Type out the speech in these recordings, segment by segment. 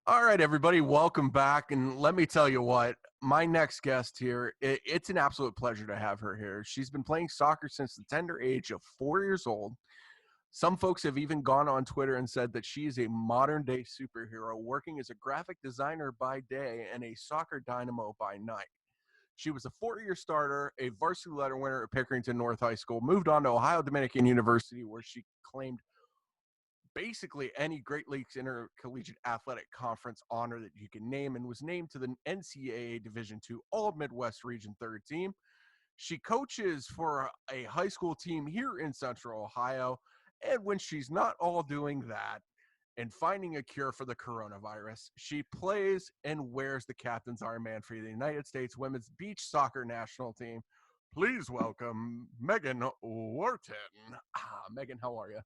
All right, everybody, welcome back. And let me tell you what, my next guest here, it's an absolute pleasure to have her here. She's been playing soccer since the tender age of 4 years old. Some folks have even gone on Twitter and said that she is a modern day superhero, working as a graphic designer by day and a soccer dynamo by night. She was a 4 year starter, a varsity letter winner at Pickerington North High School, moved on to Ohio Dominican University, where she claimed basically any Great Lakes Intercollegiate Athletic Conference honor that you can name, and was named to the NCAA Division II All Midwest Region Third Team. She coaches for a high school team here in Central Ohio, and when she's not all doing that and finding a cure for the coronavirus, she plays and wears the captain's armband for the United States Women's Beach Soccer National Team. Please welcome Megan Wharton. Megan, how are you?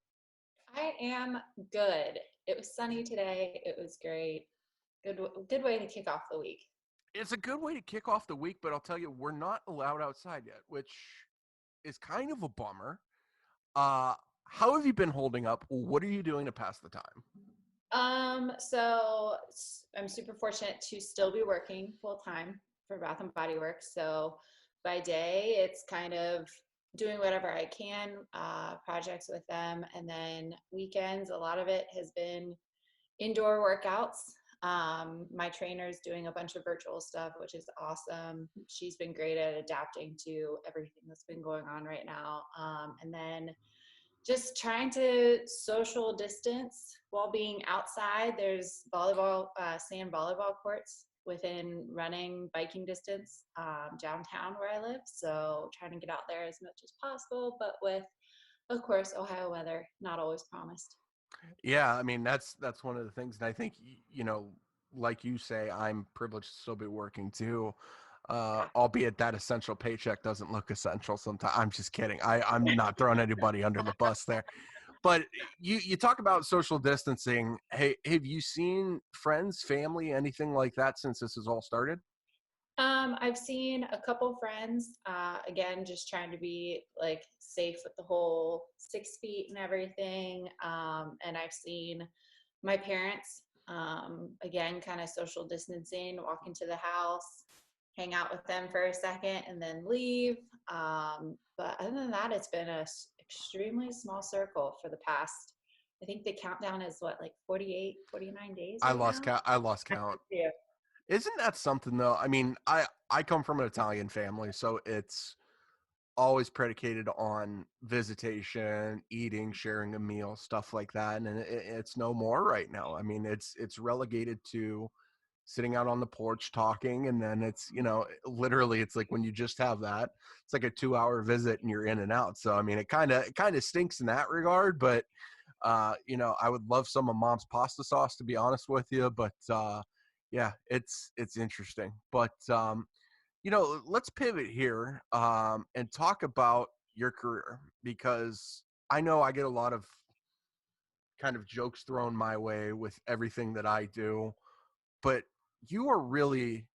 I am good. It was sunny today. It was great. Good way to kick off the week. It's a good way to kick off the week, but I'll tell you, we're not allowed outside yet, which is kind of a bummer. Uh, how have you been holding up? What are you doing to pass the time? So I'm super fortunate to still be working full time for Bath and Body Works. So by day, it's kind of doing whatever I can, projects with them, and then weekends. A lot of it has been indoor workouts. My trainer's doing a bunch of virtual stuff, which is awesome. She's been great at adapting to everything that's been going on right now. And then just trying to social distance while being outside. There's volleyball, sand volleyball courts within running, biking distance downtown where I live. So trying to get out there as much as possible, but with, of course, Ohio weather, not always promised. Yeah, I mean that's one of the things, and I think like you say, I'm privileged to still be working too. Albeit that essential paycheck doesn't look essential sometimes. I'm just kidding. I'm not throwing anybody under the bus there. But you talk about social distancing. Hey, have you seen friends, family, anything like that since this has all started? I've seen a couple friends, again, just trying to be like safe with the whole 6 feet and everything. And I've seen my parents, again, kind of social distancing, walk into the house, hang out with them for a second and then leave. But other than that, it's been a extremely small circle for the past, I think the countdown is what, like 48, 49 days I right lost now? count. I lost count. Yeah. Isn't that something though? I mean, I come from an Italian family, so it's always predicated on visitation, eating, sharing a meal, stuff like that, and it's no more right now. I mean, it's relegated to sitting out on the porch talking, and then it's literally it's like when you just have that, it's like a 2 hour visit and you're in and out. So I mean, it kind of stinks in that regard, but I would love some of mom's pasta sauce, to be honest with you, but yeah, it's interesting. But let's pivot here and talk about your career, because I know I get a lot of kind of jokes thrown my way with everything that I do, but you are really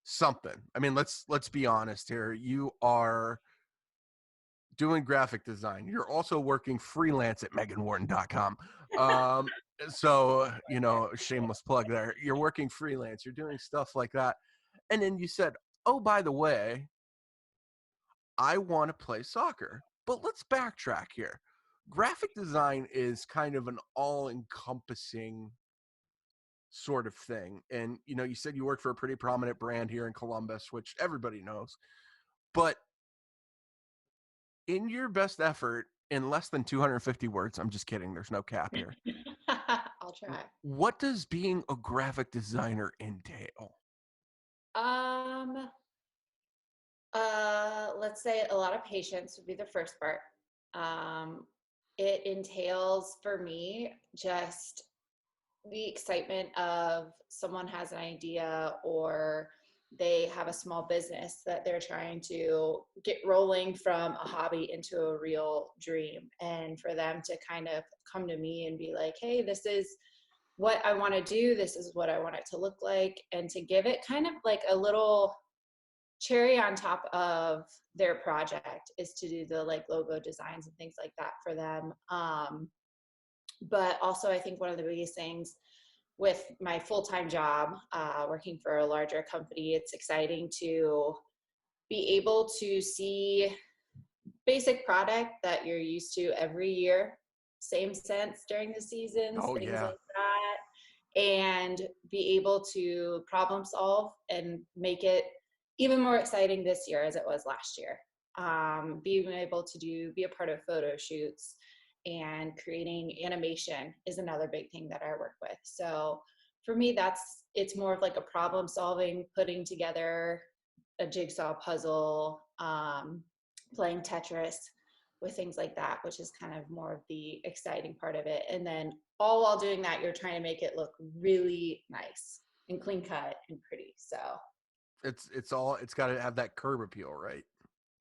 something. I mean, let's be honest here. You are doing graphic design. You're also working freelance at meganwharton.com. So, shameless plug there. You're working freelance, you're doing stuff like that. And then you said, "Oh, by the way, I want to play soccer." But let's backtrack here. Graphic design is kind of an all encompassing sort of thing. And, you said you work for a pretty prominent brand here in Columbus, which everybody knows. But in your best effort, in less than 250 words, I'm just kidding, there's no cap here. I'll try. What does being a graphic designer entail? Um, let's say a lot of patience would be the first part. Um, it entails for me just the excitement of someone has an idea or they have a small business that they're trying to get rolling from a hobby into a real dream. And for them to kind of come to me and be like, hey, this is what I want to do. This is what I want it to look like. And to give it kind of like a little cherry on top of their project is to do the like logo designs and things like that for them. But also I think one of the biggest things with my full-time job, working for a larger company, it's exciting to be able to see basic product that you're used to every year, same scents during the seasons, Oh things yeah. like that, and be able to problem solve and make it even more exciting this year as it was last year. Being able to be a part of photo shoots and creating animation is another big thing that I work with. So for me, it's more of like a problem solving, putting together a jigsaw puzzle, playing Tetris with things like that, which is kind of more of the exciting part of it. And then all while doing that, you're trying to make it look really nice and clean cut and pretty. So It's got to have that curb appeal, right?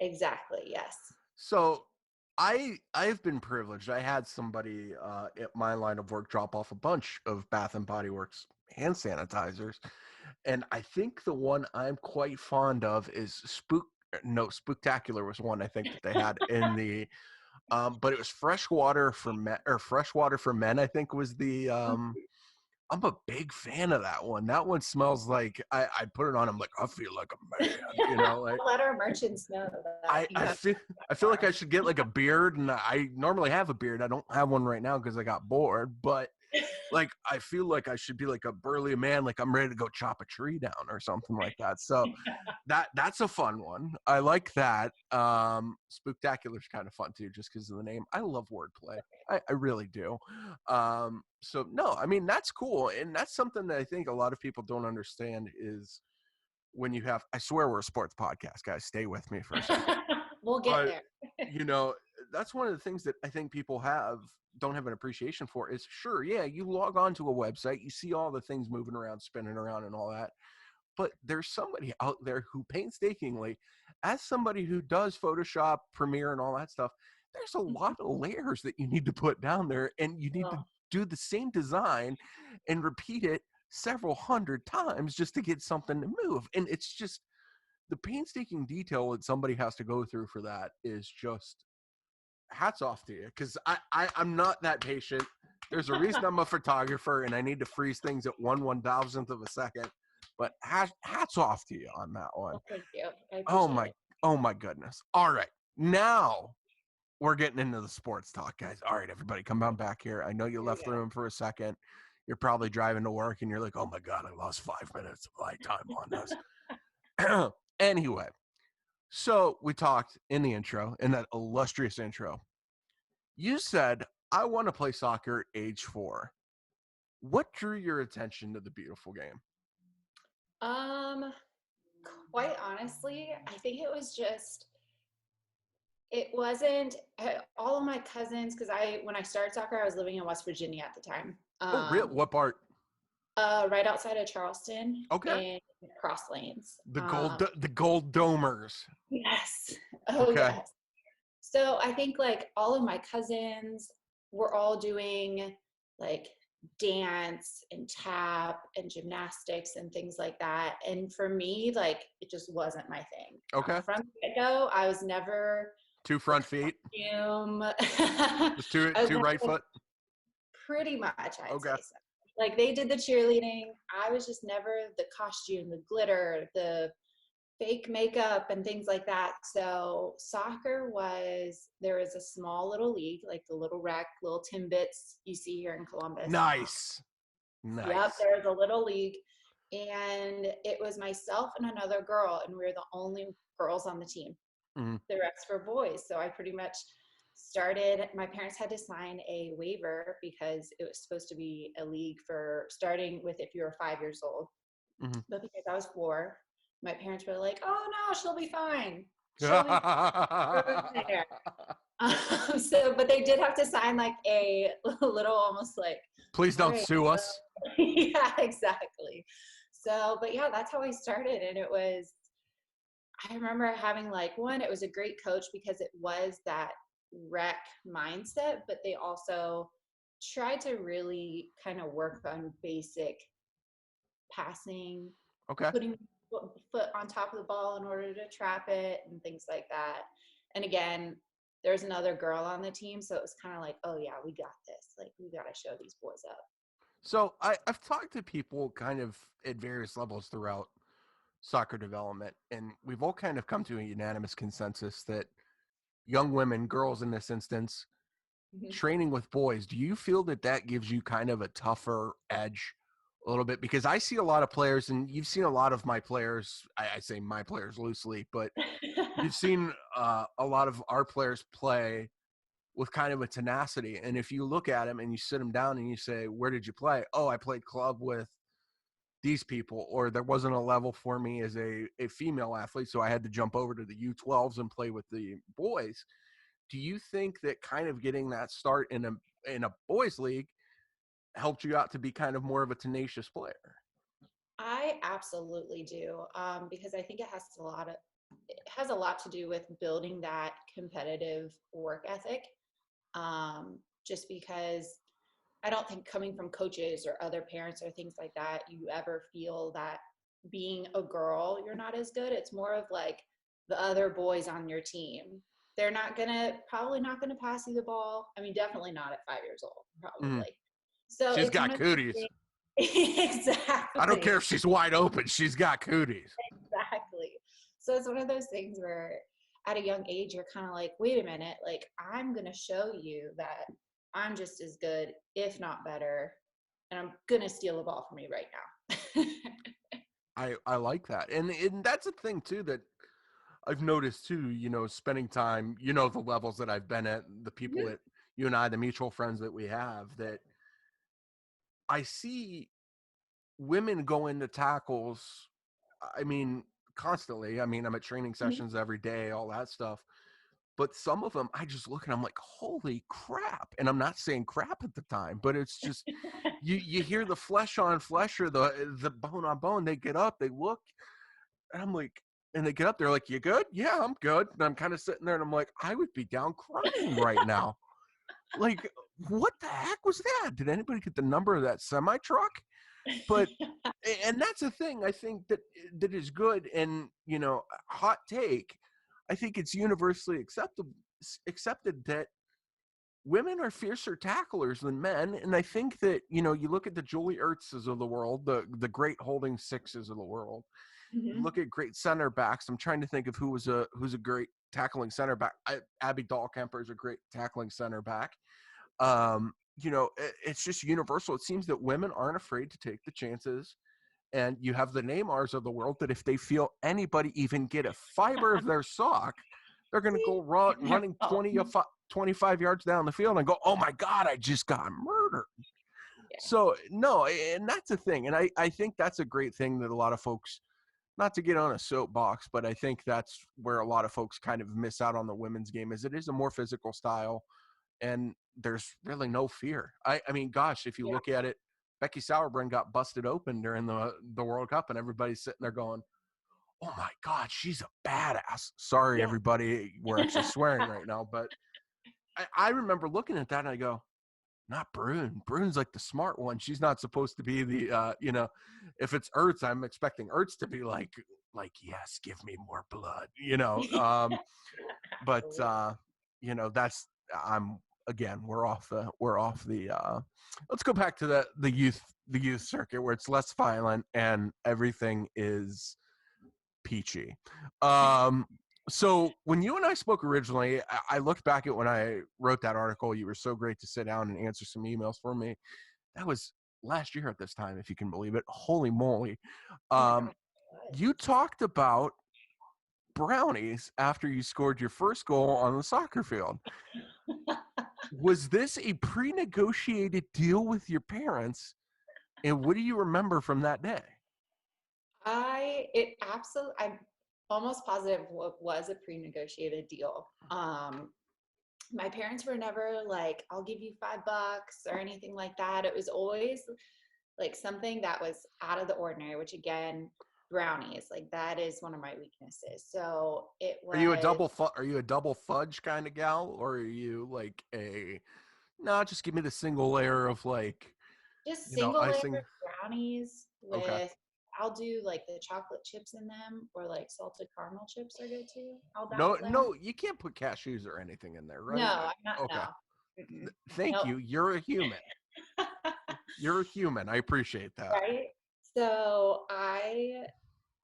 exactly, yes. So I've been privileged. I had somebody at my line of work drop off a bunch of Bath and Body Works hand sanitizers, and I think the one I'm quite fond of is Spooktacular was one I think that they had in the but it was fresh water for men, or fresh water for men, I think was the I'm a big fan of that one. That one smells like I put it on, I'm like, I feel like a man, like I'll let our merchants know that I, you I have feel I feel like I should get like a beard, and I normally have a beard. I don't have one right now because I got bored, but like I feel like I should be like a burly man, like I'm ready to go chop a tree down or something like that. So that's a fun one. I like that. Spooktacular's kind of fun too, just because of the name. I love wordplay. I really do. So no, I mean that's cool, and that's something that I think a lot of people don't understand is when you have. I swear we're a sports podcast, guys. Stay with me for a second. we'll get But there. you know, that's one of the things that I think people don't have an appreciation for is sure, yeah, you log on to a website, you see all the things moving around, spinning around and all that. But there's somebody out there who painstakingly, as somebody who does Photoshop, Premiere, and all that stuff, there's a lot of layers that you need to put down there, and you need to Oh, do the same design and repeat it several hundred times just to get something to move. And it's just the painstaking detail that somebody has to go through for that is just hats off to you, because I'm not that patient. There's a reason I'm a photographer and I need to freeze things at 1/1000th of a second. But hats off to you on that one. well, thank you. I Oh appreciate my it. oh my goodness. All right. Now we're getting into the sports talk, guys. All right, everybody, come on back here. I know you Here we left the room for a second. You're probably driving to work and you're like, oh my God, I lost 5 minutes of my time on this. Anyway, so we talked in the intro, in that illustrious intro. You said, I want to play soccer at age 4. What drew your attention to the beautiful game? go. Quite honestly, I think it wasn't all of my cousins, because when I started soccer, I was living in West Virginia at the time. Oh, real? What part? Right outside of Charleston Okay. in Cross Lanes. The gold domers. Yes. Oh, Okay. yes. So I think like all of my cousins were all doing like dance and tap and gymnastics and things like that. And for me, like it just wasn't my thing. Okay. From the get-go, I was never Two the front feet. costume. Just two I was two never right the foot. Pretty much, I'd Okay. say so. Like they did the cheerleading. I was just never the costume, the glitter, the fake makeup and things like that. So there was a small little league, like the little rec, little Timbits you see here in Columbus. Nice. Yep, Nice. there was a little league. And it was myself and another girl, and we were the only girls on the team. Mhm. The rest were boys. So I pretty much started, my parents had to sign a waiver because it was supposed to be a league for starting with if you were 5 years old. Mhm. But because I was 4, my parents were like, "Oh no, she'll be fine. She'll be there." But they did have to sign like a little, almost like, Please all don't right, sue us. yeah, exactly. So, but yeah, that's how I started, and I remember having like it was a great coach because it was that rec mindset, but they also tried to really kind of work on basic passing, Okay. putting foot on top of the ball in order to trap it and things like that. And again, there's another girl on the team, so it was kind of like, oh yeah, we got this. Like we got to show these boys up. So I've talked to people kind of at various levels throughout soccer development, and we've all kind of come to a unanimous consensus that young women, girls in this instance, Mhm. training with boys, do you feel that that gives you kind of a tougher edge a little bit? Because I see a lot of players, and you've seen a lot of my players, I say my players loosely, but you've seen a lot of our players play with kind of a tenacity. And if you look at them and you sit them down and you say, where did you play? Oh, I played club with these people, or there wasn't a level for me as a female athlete, so I had to jump over to the U12s and play with the boys. Do you think that kind of getting that start in a boys league helped you out to be kind of more of a tenacious player? I absolutely do, because I think it has a lot to do with building that competitive work ethic. Just because I don't think coming from coaches or other parents or things like that, you ever feel that being a girl, you're not as good. It's more of like the other boys on your team. They're probably not gonna pass you the ball. I mean, definitely not at 5 years old, Mm. probably. So She's it's one got of those cooties. things. I don't care Exactly. if she's wide open. She's got cooties. Exactly. So it's one of those things where at a young age, you're kind of like, wait a minute, like, I'm going to show you that I'm just as good, if not better, and I'm going to steal the ball from you right now. I like that. And that's a thing too that I've noticed too, spending time, the levels that I've been at, the people Mhm. that you and I, the mutual friends that we have, that I see women go into tackles. I mean, constantly. I mean, I'm at training Mhm. sessions every day, all that stuff. But some of them, I just look and I'm like, holy crap. And I'm not saying crap at the time, but it's just, you hear the flesh on flesh or the bone on bone. They get up, they look, and I'm like, and they get up, they're like, you good? Yeah, I'm good. And I'm kind of sitting there and I'm like, I would be down crying right now. Like, what the heck was that? Did anybody get the number of that semi truck? But and that's the thing I think that is good. And hot take, I think it's universally accepted that women are fiercer tacklers than men. And I think that you look at the Julie Ertzes of the world, the great holding sixes of the world. You Mhm. look at great center backs. I'm trying to think of who's a great tackling center back. Abby Dahlkemper is a great tackling center back. It's just universal. It seems that women aren't afraid to take the chances. And you have the Neymars of the world that if they feel anybody even get a fiber of their sock, they're going to See, go it's their running fault. 25 yards down the field and go, oh my God, I just got murdered. Yeah. So, no, and that's a thing. And I think that's a great thing that a lot of folks, not to get on a soapbox, but I think that's where a lot of folks kind of miss out on the women's game is it is a more physical style and there's really no fear. I mean, gosh, if you Yeah. look at it, Becky Sauerbrunn got busted open during the World Cup, and everybody's sitting there going, "Oh my God, she's a badass." Sorry, Yeah. everybody, we're actually swearing right now, but I remember looking at that and I go, "Not Brune. Brune's like the smart one. She's not supposed to be the if it's Ertz, I'm expecting Ertz to be like yes, give me more blood, but Absolutely. that's I'm again we're off the let's go back to the youth circuit where it's less violent and everything is peachy. um so when you and I spoke originally, I looked back at when I wrote that article. You were so great to sit down and answer some emails for me. That was last year at this time, if you can believe it. Holy moly. Oh my um gosh. It you talked about brownies after you scored your first goal on the soccer field. was. Was this a pre-negotiated deal with your parents? And what do you remember from that day? I'm almost positive what was a pre-negotiated deal. My parents were never like, I'll give you $5 or anything like that. It was always like something that was out of the ordinary, which again, brownies, like that is one of my weaknesses. So it was Are you a double fudge kind of gal, or are you like a no, just give me the single layer of like, just single layer icing? brownies Okay. with, I'll do like the chocolate chips in them or like salted caramel chips are good too. I'll No, dabble there. no, you can't put cashews or anything in there, No, right? I'm not, Okay. no. Mm-mm. Thank Nope. you. You're a human. You're a human. I appreciate that. Right? So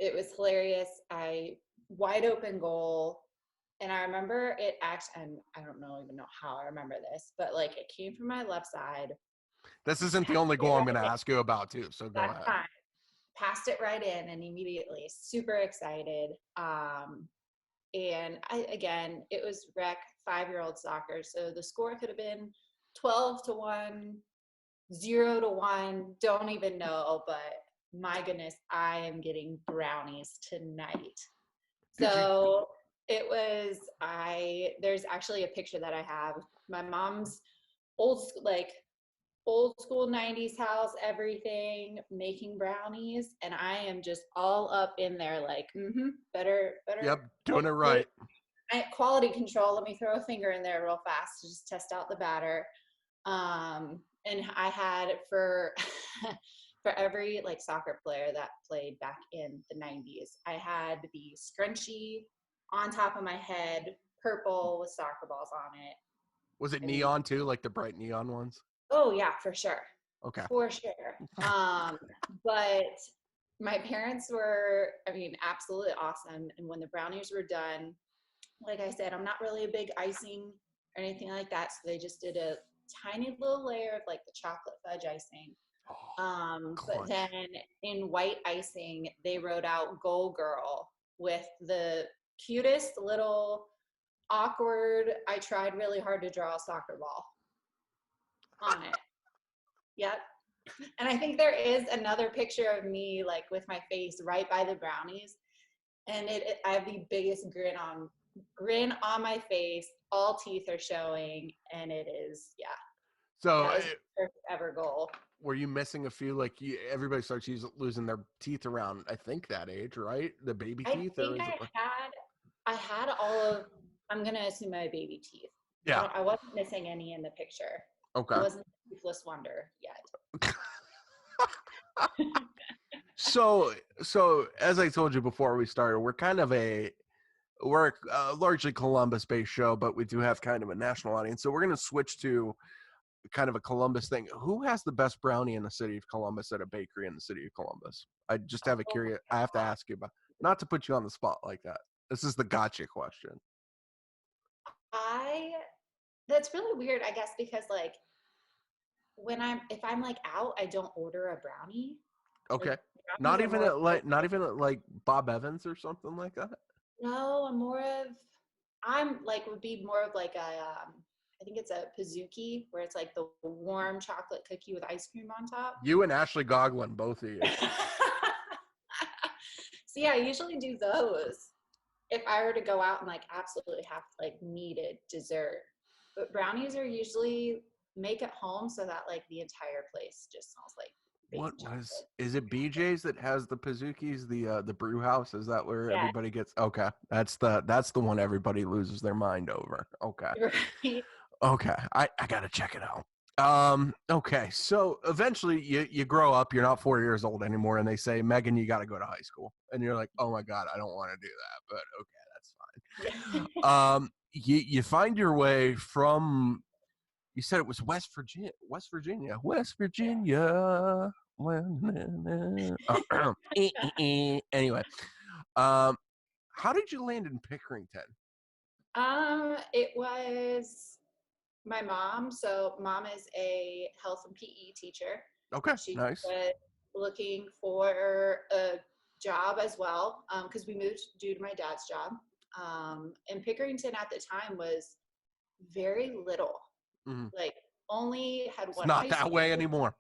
it was hilarious. I wide open goal. And I remember it actually, and I don't know even know how I remember this, but like it came from my left side. This I isn't the passed only it goal I'm going right to in. ask you about too. So go That's ahead. fine. Passed it right in and immediately super excited. And again, it was rec 5-year-old soccer. So the score could have been 12-1, 0-1, don't even know, but my goodness, I am getting brownies tonight. Did you? So it was, there's actually a picture that I have. My mom's old, like old school 90s house, everything, making brownies. And I am just all up in there, like, better, Yep, doing it hopefully. right. Quality control. Let me throw a finger in there real fast to just test out the batter. And I had for for every like soccer player that played back in the 90s, I had the scrunchie on top of my head, purple with soccer balls on it. Was it I mean, neon too, like the bright neon ones? oh yeah, for sure. Okay. For sure. But my parents were, I mean, absolutely awesome. And when the brownies were done, like I said, I'm not really a big icing or anything like that. So they just did a tiny little layer of like the chocolate fudge icing. But Clutch. then in white icing, they wrote out Goal Girl with the cutest little awkward, I tried really hard to draw a soccer ball on it. Yep. And I think there is another picture of me like with my face right by the brownies. And I have the biggest grin on my face. All teeth are showing, and it is, yeah, So, that was my first ever goal. were you missing a few? Like, everybody starts losing their teeth around, I think, that age, right? The baby I teeth, or think is it? Like, I had all of, I'm gonna assume my baby teeth. yeah. I wasn't missing any in the picture. I Okay. wasn't a toothless wonder yet. So as I told you before we started, we're a largely Columbus-based show, but we do have kind of a national audience. So we're going to switch to kind of a Columbus thing. Who has the best brownie in the city of Columbus at a bakery in the city of Columbus? I just have a Oh curious. my I have to God. ask you about, not to put you on the spot like that. This is the gotcha question. I That's really weird, I guess, because like if I'm like out, I don't order a brownie. Okay. Like brownies are more like Not even at like Bob Evans or something like that. no, I'm like would be more of like I think it's a Pizookie where it's like the warm chocolate cookie with ice cream on top. You and Ashley Goglin, both of you. So yeah, I usually do those if I were to go out and like absolutely have to like need a dessert. But brownies are usually make at home so that like the entire place just smells like What baking was? chocolate. Is it BJ's that has the Pizookies? The brew house? Is that where Yeah, everybody gets? Okay, that's the one everybody loses their mind over. Okay, right. okay, I gotta check it out. Okay, so eventually you grow up. You're not 4 years old anymore, and they say, Megan, you got to go to high school, and you're like, oh my god, I don't want to do that, but okay, that's Yeah. fine. You find your way from. You said it was West Virginia. West Virginia. West Virginia. Anyway, um, how did you land in Pickerington? It was my mom. So mom is a health and PE teacher. Okay, She nice. was looking for a job as well because we moved due to my dad's job. And Pickerington at the time was very little, Mhm. like only had It's one not high that school. way anymore.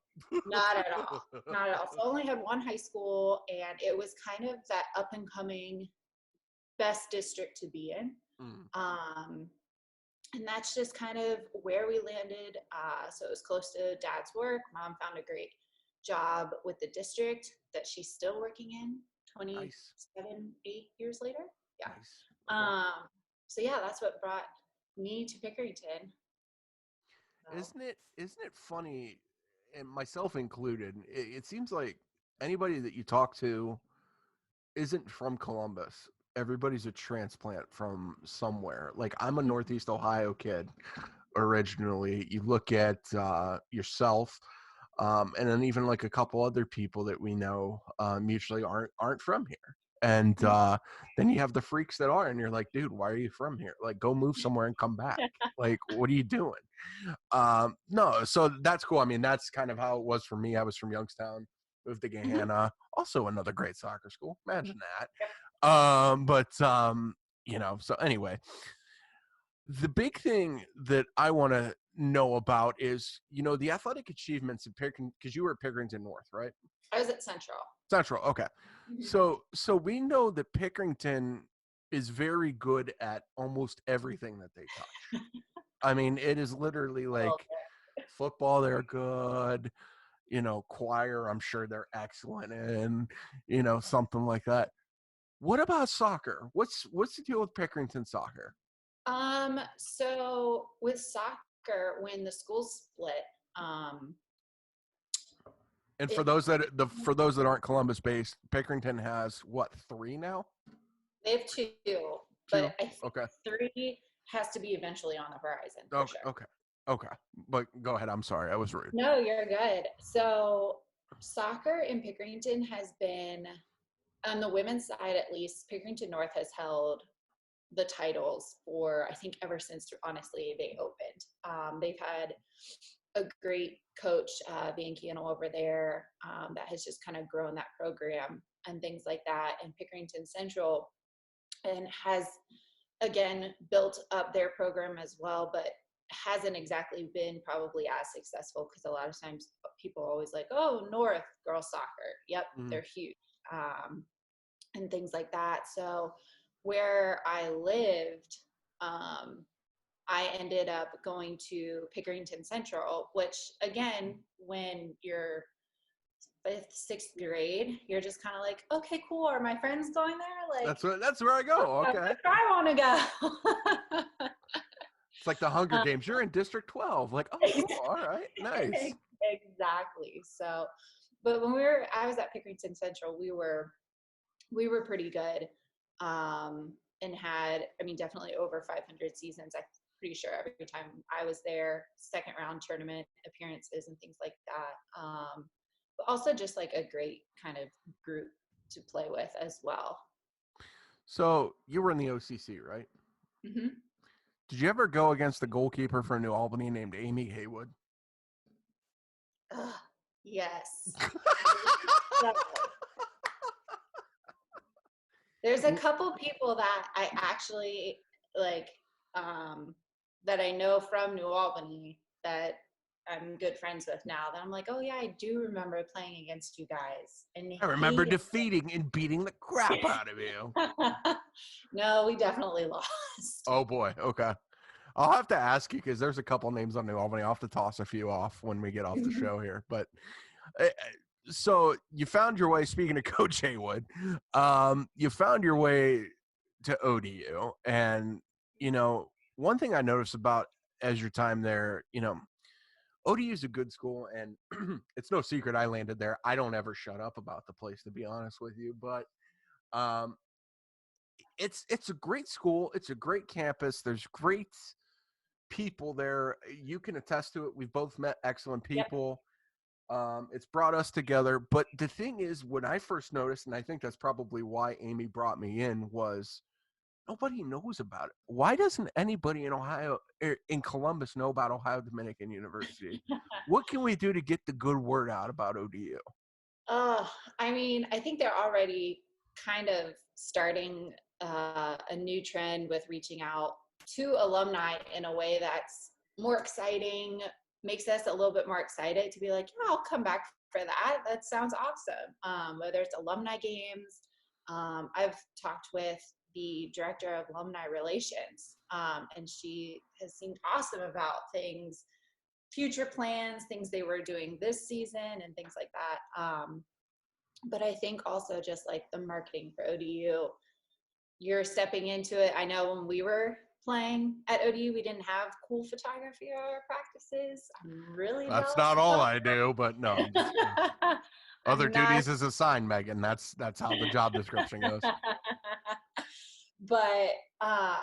Not at all. Not at all. So only had one high school, and it was kind of that up and coming best district to be in. Mm, Um, and that's just kind of where we landed. So it was close to dad's work. Mom found a great job with the district that she's still working in nice, 27, 8 years later. Yeah. nice. Okay. Um, so yeah, that's what brought me to Pickerington. So, Isn't it funny, and myself included? It seems like anybody that you talk to isn't from Columbus. Everybody's a transplant from somewhere. Like I'm a Northeast Ohio kid originally. You look at yourself. And then even like a couple other people that we know mutually aren't from here. And then you have the freaks that are, and you're like, dude, why are you from here? Like, go move somewhere and come back. Like, what are you doing? No, so that's cool. I mean, that's kind of how it was for me. I was from Youngstown, moved to Mhm. Gahanna, also another great soccer school. Imagine Yep. that. So anyway, the big thing that I want to know about is, the athletic achievements of Pickerington, because you were at Pickerington North, right? I was at Central. Central, okay. Mhm. So we know that Pickerington is very good at almost everything that they touch. I mean, it is literally Well, like football, they're good, choir, I'm sure they're excellent in, something like that. What about soccer? What's the deal with Pickerington soccer? so with soccer, when the schools split, um, And for it those that aren't Columbus based, Pickerington has what, three now? they have two, Two? but I think Okay. three has to be eventually on the horizon for Okay. sure. Okay. Okay. But go ahead. I'm sorry. I was rude. No, you're good. So soccer in Pickerington has been, on the women's side at least, Pickerington North has held the titles for, I think, ever since, honestly, they opened. They've had a great coach, Bianchi over there, that has just kind of grown that program and things like that. And Pickerington Central and has again built up their program as well, but hasn't exactly been probably as successful because a lot of times people are always like, oh, North girls soccer, yep, Mm. they're huge, and things like that. So where I lived, um, I ended up going to Pickerington Central, which again, when you're fifth, sixth grade, you're just kind of like, okay, cool. Are my friends going there? Like, That's where I go. Okay. I want to go. It's like the Hunger Um, Games. You're in District 12. Like, oh, cool. All right. Nice. exactly. So, but when I was at Pickerington Central, we were pretty good, and had, I mean, definitely over 500 seasons. I'm pretty sure every time I was there, second round tournament appearances and things like that. But also just like a great kind of group to play with as well. So you were in the OCC, right? Hmm. Did you ever go against the goalkeeper for New Albany named Amy Haywood? Yes, I believe so. There's a couple people that I actually like, um, that I know from New Albany that I'm good friends with now. That I'm like, oh yeah, I do remember playing against you guys and I remember hated defeating and beating the crap out of you. it. No, we definitely lost. Oh boy. Okay. I'll have to ask you because there's a couple names on New Albany. I'll have to toss a few off when we get off the show here. But uh, so you found your way. Speaking of Coach Haywood, you found your way to ODU, and one thing I noticed about as your time there, ODU is a good school, and it's no secret I landed there. I don't ever shut up about the place, to be honest with you, but um, it's a great school. It's a great campus. There's great people there. You can attest to it. We've both met excellent Yep. people. It's brought us together. But the thing is, when I first noticed, and I think that's probably why Amy brought me in, was nobody knows about it. Why doesn't anybody in Ohio, in Columbus, know about Ohio Dominican University? What can we do to get the good word out about ODU? Uh, I mean, I think they're already kind of starting a new trend with reaching out to alumni in a way that's more exciting, makes us a little bit more excited to be like, yeah, I'll come back for that. That sounds awesome. Whether it's alumni games, I've talked with the director of alumni relations, and she has seemed awesome about things, future plans, things they were doing this season, and things like that. But I think also just like the marketing for ODU, you're stepping into it. I know when we were playing at ODU, we didn't have cool photography at our practices. I'm really That's jealous not of all those I do, but no, I'm just kidding. folks. Other I'm not. duties is assigned, Megan. That's how the job description goes. But I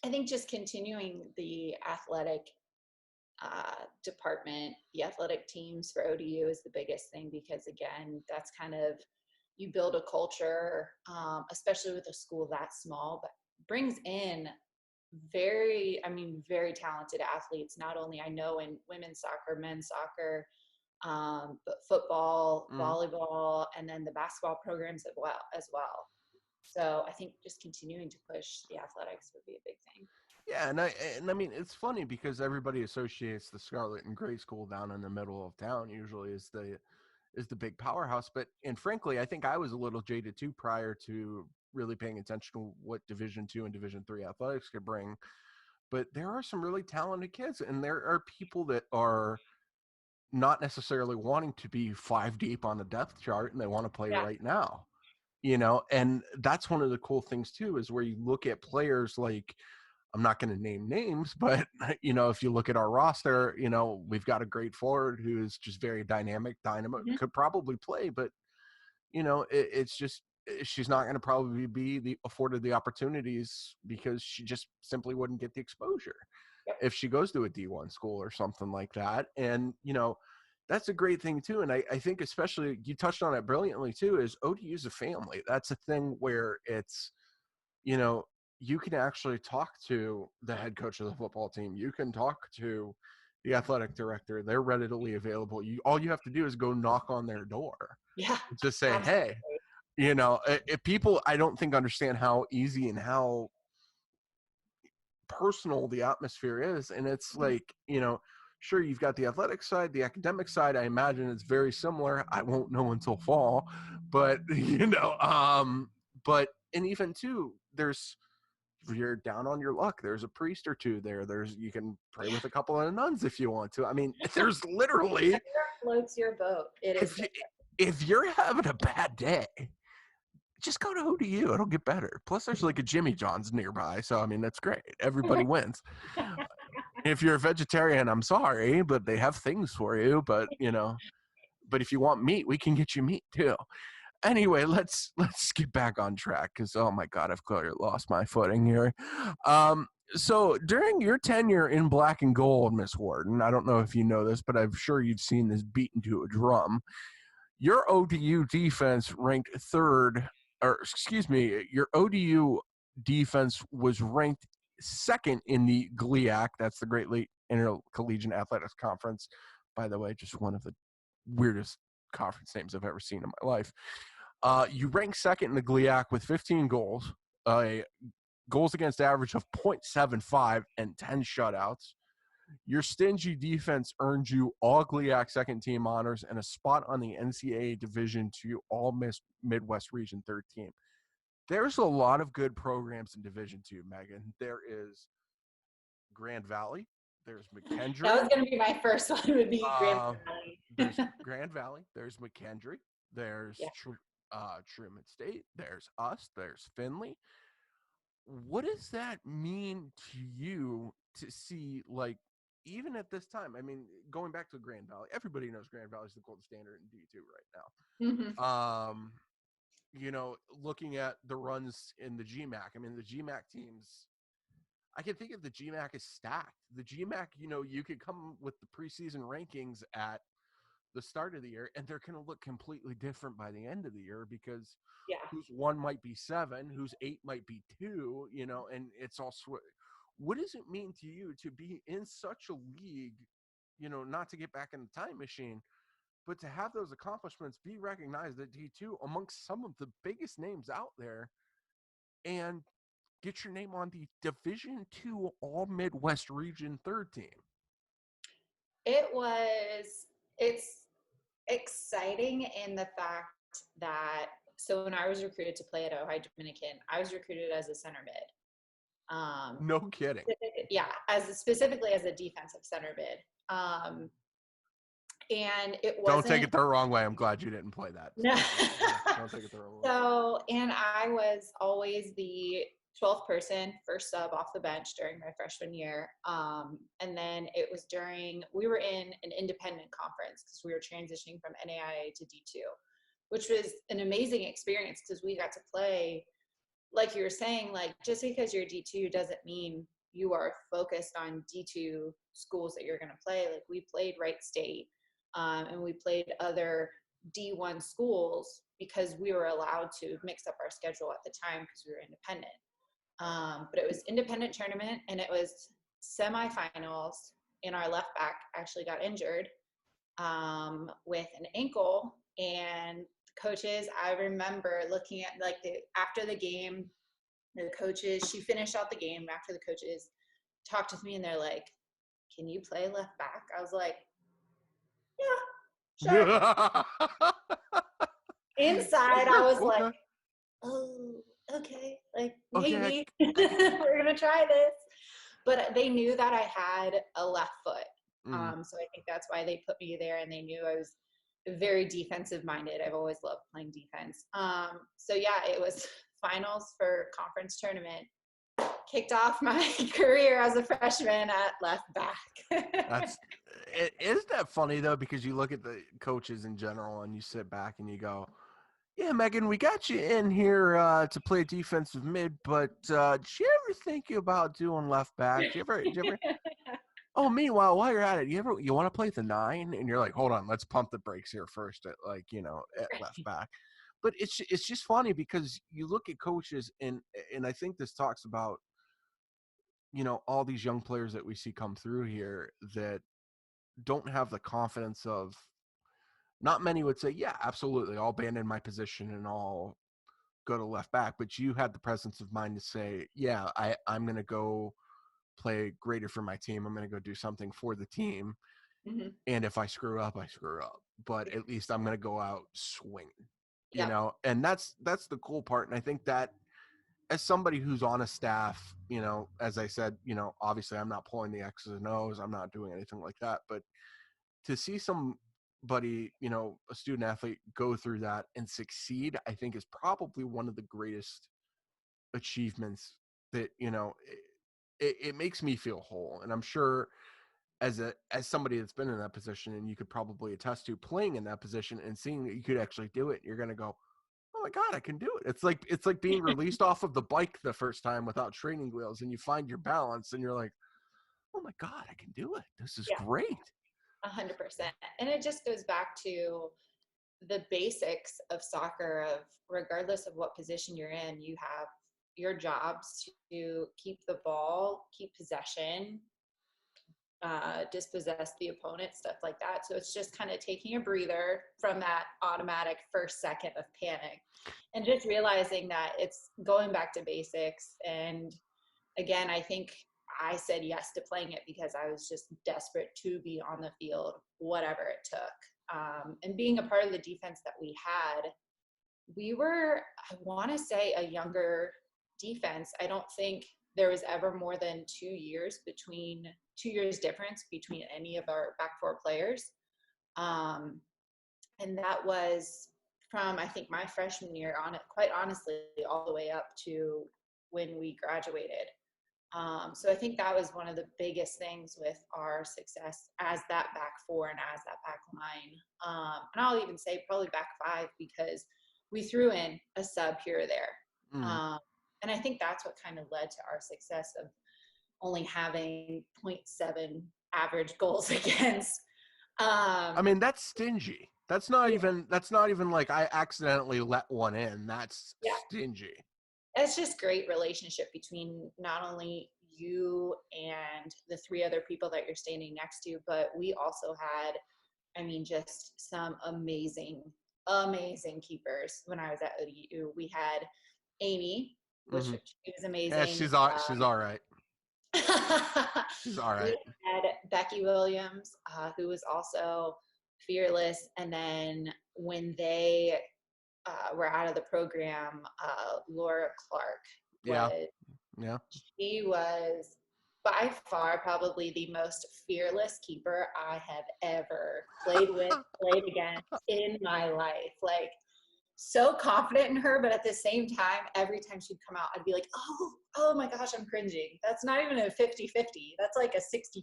think just continuing the athletic department. The athletic teams for ODU is the biggest thing because, again, that's kind of, you build a culture, especially with a school that small, but brings in very talented athletes, not only I know in women's soccer, men's soccer, but football, Mhm. volleyball, and then the basketball programs as well. So I think just continuing to push the athletics would be a big thing. Yeah, and I mean it's funny because everybody associates the Scarlet and Gray School down in the middle of town usually is the big powerhouse. But and frankly, I think I was a little jaded too prior to really paying attention to what Division 2 and Division 3 athletics could bring. But there are some really talented kids, and there are people that are not necessarily wanting to be five deep on the depth chart, and they want to play Yeah. right now. And that's one of the cool things too is where you look at players like, I'm not going to name names, but if you look at our roster, we've got a great forward who is just very dynamic, dynamo, Mhm. could probably play, but it's just she's not going to probably be afforded the opportunities because she just simply wouldn't get the exposure Yep. if she goes to a D1 school or something like that. And that's a great thing too. And I think especially you touched on it brilliantly too, is ODU is a family. That's a thing where it's you know, you can actually talk to the head coach of the football team. You can talk to the athletic director. They're readily available. All you have to do is go knock on their door. Yeah. Just say, "Hey." Absolutely. If people I don't think understand how easy and how personal the atmosphere is, and it's Mhm. like, sure, you've got the athletic side, the academic side. I imagine it's very similar. I won't know until fall, but but and even too, there's if you're down on your luck, there's a priest or two there. You can pray Yeah. with a couple of nuns if you want to. I mean, there's literally Whatever floats your boat. It is if you, if you're having a bad day, just go to ODU. It'll get better. Plus, there's like a Jimmy John's nearby, so I mean that's great. Everybody wins. If you're a vegetarian, I'm sorry, but they have things for you. But if you want meat, we can get you meat too. Anyway, let's get back on track because oh my god, I've clearly lost my footing here. So during your tenure in black and gold, Miss Wharton, I don't know if you know this, but I'm sure you've seen this beaten to a drum. Your ODU defense ranked third, or excuse me, your ODU defense was ranked second in the GLIAC. That's the Great Lakes Intercollegiate Athletics Conference. By the way, just one of the weirdest conference names I've ever seen in my life. You rank second in the GLIAC with 15 goals, a goals against average of .75 and 10 shutouts. Your stingy defense earned you all GLIAC second team honors and a spot on the NCAA Division 2 All Midwest Region third team. There's a lot of good programs in Division 2, Megan. There is Grand Valley. There's That McKendree. was going to be my first one. Would be Grand Uh, Valley. there's Grand Valley. There's McKendree. There's Yeah. Truman State. There's us. There's Finley. What does that mean to you to see, like, even at this time? I mean, going back to Grand Valley, everybody knows Grand Valley is the gold standard in D2 right Hmm. now. Looking at the runs in the GMAC, I mean, the GMAC teams, I can think of the GMAC as stacked. The GMAC, you could come with the preseason rankings at the start of the year, and they're going to look completely different by the end of the year because Yeah. whose one might be 7, whose 8 might be 2, and it's all what does it mean to you to be in such a league, not to get back in the time machine, but to have those accomplishments be recognized at D2 amongst some of the biggest names out there and get your name on the Division 2 All Midwest Region third team? It's exciting in the fact that, so when I was recruited to play at Ohio Dominican, I was recruited as a center mid. No kidding. Yeah, specifically as a defensive center mid. And it Don't take wasn't. it the wrong way. I'm glad you didn't play that. No. Don't take it the wrong way. So, and I was always the 12th person, first sub off the bench during my freshman year. And then we were in an independent conference because we were transitioning from NAIA to D2, which was an amazing experience because we got to play, like you were saying, like just because you're D2 doesn't mean you are focused on D2 schools that you're going to play. Like we played Wright State, and we played other D1 schools because we were allowed to mix up our schedule at the time because we were independent. But it was independent tournament, and it was semifinals, and our left back actually got injured with an ankle. And coaches, I remember looking at like after the game, the coaches, she finished out the game after the coaches talked with me, and they're like, can you play left back? I was like, yeah, sure. Inside, I was like, Okay. oh, okay, like Okay. maybe we're gonna try this. But they knew that I had a left foot, so I think that's why they put me there, and they knew I was very defensive minded. I've always loved playing defense. So yeah, it was finals for conference tournament. Kicked off my career as a freshman at left back. Isn't that funny though? Because you look at the coaches in general and you sit back and you go, yeah, Megan, we got you in here to play defensive mid, but did you ever think about doing left back? Did you ever? Oh, meanwhile, while you're at it, you want to play the 9? And you're like, hold on, let's pump the brakes here first at at left back. But it's just funny because you look at coaches and I think this talks about all these young players that we see come through here that don't have the confidence of. Not many would say, yeah, absolutely, I'll abandon my position and I'll go to left back. But you had the presence of mind to say, yeah, I'm going to go play greater for my team. I'm going to go do something for the team. Mm-hmm. And if I screw up, I screw up. But at least I'm going to go out swinging, Yep. And that's the cool part. And I think that as somebody who's on a staff, as I said, obviously I'm not pulling the X's and O's. I'm not doing anything like that. But to see somebody, a student athlete go through that and succeed, I think is probably one of the greatest achievements that, it makes me feel whole. And I'm sure as somebody that's been in that position, and you could probably attest to playing in that position and seeing that you could actually do it, you're going to go, oh my God, I can do it. It's like being released off of the bike the first time without training wheels, and you find your balance and you're like, oh my God, I can do it. This is Yeah, great. 100%. And it just goes back to the basics of soccer of regardless of what position you're in, you have your jobs to keep the ball, keep possession, dispossess the opponent, stuff like that. So it's just kind of taking a breather from that automatic first second of panic and just realizing that it's going back to basics. And again, I think I said yes to playing it because I was just desperate to be on the field, whatever it took. And being a part of the defense that we had, we were, I want to say, a younger defense. I don't think there was ever more than 2 years difference between any of our back four players. And that was from, I think, my freshman year on it, quite honestly, all the way up to when we graduated. So I think that was one of the biggest things with our success as that back four and as that back line. And I'll even say probably back five because we threw in a sub here or there. Mm. And I think that's what kind of led to our success of only having 0.7 average goals against. I mean, that's stingy. That's not Yeah, even like I accidentally let one in. That's yeah. stingy. It's just great relationship between not only you and the three other people that you're standing next to, but we also had, I mean, just some amazing, amazing keepers when I was at ODU. We had Amy, which Mm-hmm. she was Yeah, amazing. she's all right. She's all We right. had Becky Williams, who was also fearless. And then when they were out of the program, Laura Clark Yeah, was, yeah. she was by far probably the most fearless keeper I have ever played with, played against in my life. Like, so confident in her, but at the same time, every time she'd come out, I'd be like, oh my gosh, I'm cringing. That's not even a 50-50. That's like a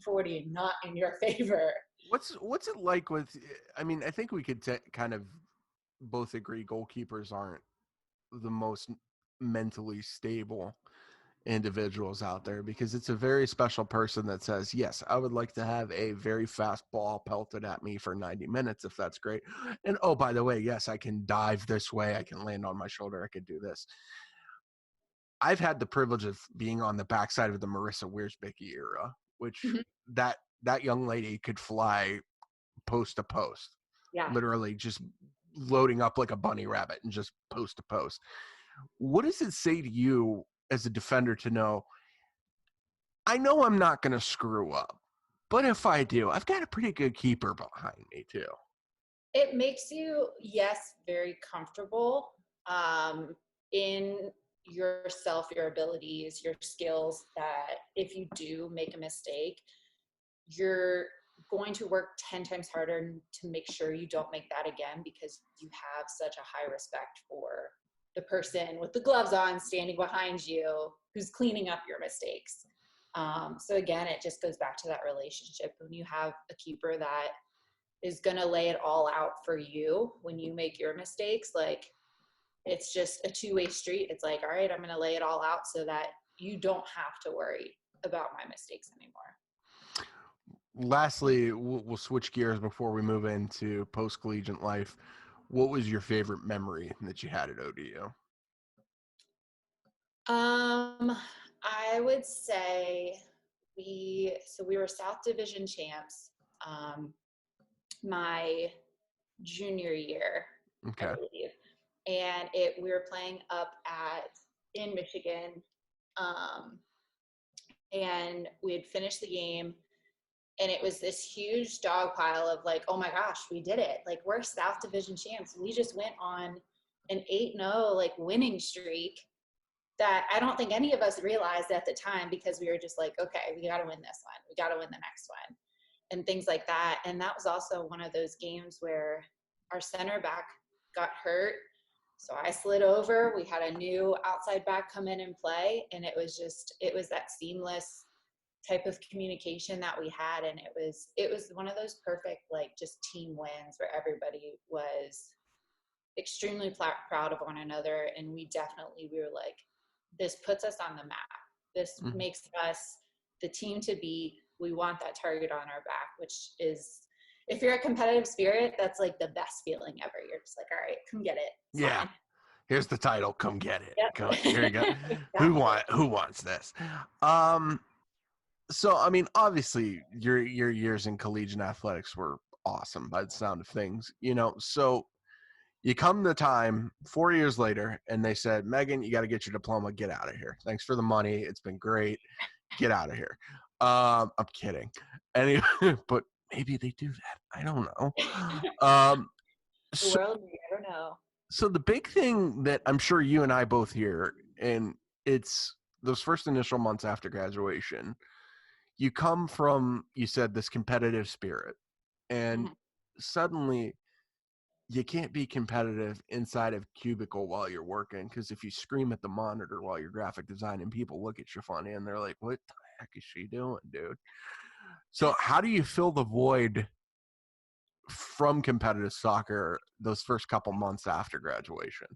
60-40 and not in your favor. What's it like with? I mean, I think we could kind of both agree goalkeepers aren't the most mentally stable. individuals out there, because it's a very special person that says, yes, I would like to have a very fast ball pelted at me for 90 minutes if that's great. And oh, by the way, yes, I can dive this way, I can land on my shoulder, I could do this. I've had the privilege of being on the backside of the Marissa Wiersbicki era, which Mhm. that young lady could fly post to post, Yeah. literally just loading up like a bunny rabbit and just post to post. What does it say to you as a defender to know, I know I'm not going to screw up, but if I do, I've got a pretty good keeper behind me too? It makes you, yes, very comfortable in yourself, your abilities, your skills, that if you do make a mistake, you're going to work 10 times harder to make sure you don't make that again, because you have such a high respect for the person with the gloves on standing behind you who's cleaning up your mistakes. So again, it just goes back to that relationship. When you have a keeper that is going to lay it all out for you when you make your mistakes, like, it's just a two-way street. It's like, all right, I'm going to lay it all out so that you don't have to worry about my mistakes anymore. Lastly, we'll switch gears before we move into post collegiate life. What was your favorite memory that you had at ODU? Um, I would say we were South Division champs my junior year, I Okay. believe. And we were playing up at in Michigan. Um, and we had finished the game, and it was this huge dog pile of like, oh my gosh, we did it. Like, we're South Division champs. We just went on an 8-0 like winning streak that I don't think any of us realized at the time, because we were just like, okay, we got to win this one. We got to win the next one, and things like that. And that was also one of those games where our center back got hurt. So I slid over. We had a new outside back come in and play. And it was that seamless type of communication that we had. And it was one of those perfect, like, just team wins where everybody was extremely proud of one another. And we were like, this puts us on the map. This Mhm. makes us the team to beat. We want that target on our back, which is, if you're a competitive spirit, that's like the best feeling ever. You're just like, all right, come get it. It's Yeah. fine. Here's the title. Come get it. Come, here you go. Yep. Exactly. Who wants this? Um, so I mean, obviously your years in collegiate athletics were awesome by the sound of things, you know. So you come the time 4 years later, and they said, Megan, you got to get your diploma. Get out of here. Thanks for the money. It's been great. Get out of here. I'm kidding. Anyway, but maybe they do that. I don't know. Um, The so world, you never know. so the big thing that I'm sure you and I both hear, and it's those first initial months after graduation, you come from, you said, this competitive spirit, and Mhm. suddenly you can't be competitive inside of a cubicle while you're working, because if you scream at the monitor while you're graphic designing, people look at you funny and they're like, what the heck is she doing, dude? So how do you fill the void from competitive soccer those first couple months after graduation?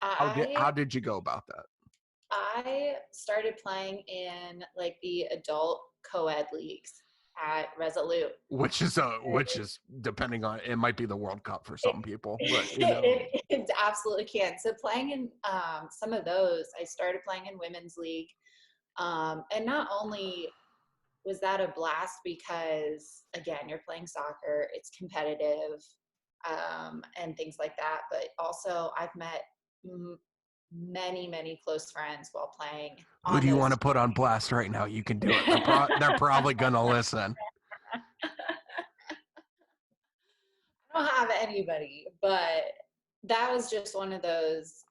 How I did you go about that? I started playing in like the adult co-ed leagues at Resolute. Which is depending on, it might be the World Cup for It, some people, but you know. it absolutely can. So playing in some of those, I started playing in women's league, and not only was that a blast because, again, you're playing soccer, it's competitive, and things like that, but also I've met many close friends while playing Who on do you those want to put on blast right now? You can do it. They're probably gonna listen. I don't have anybody, but that was just one of those.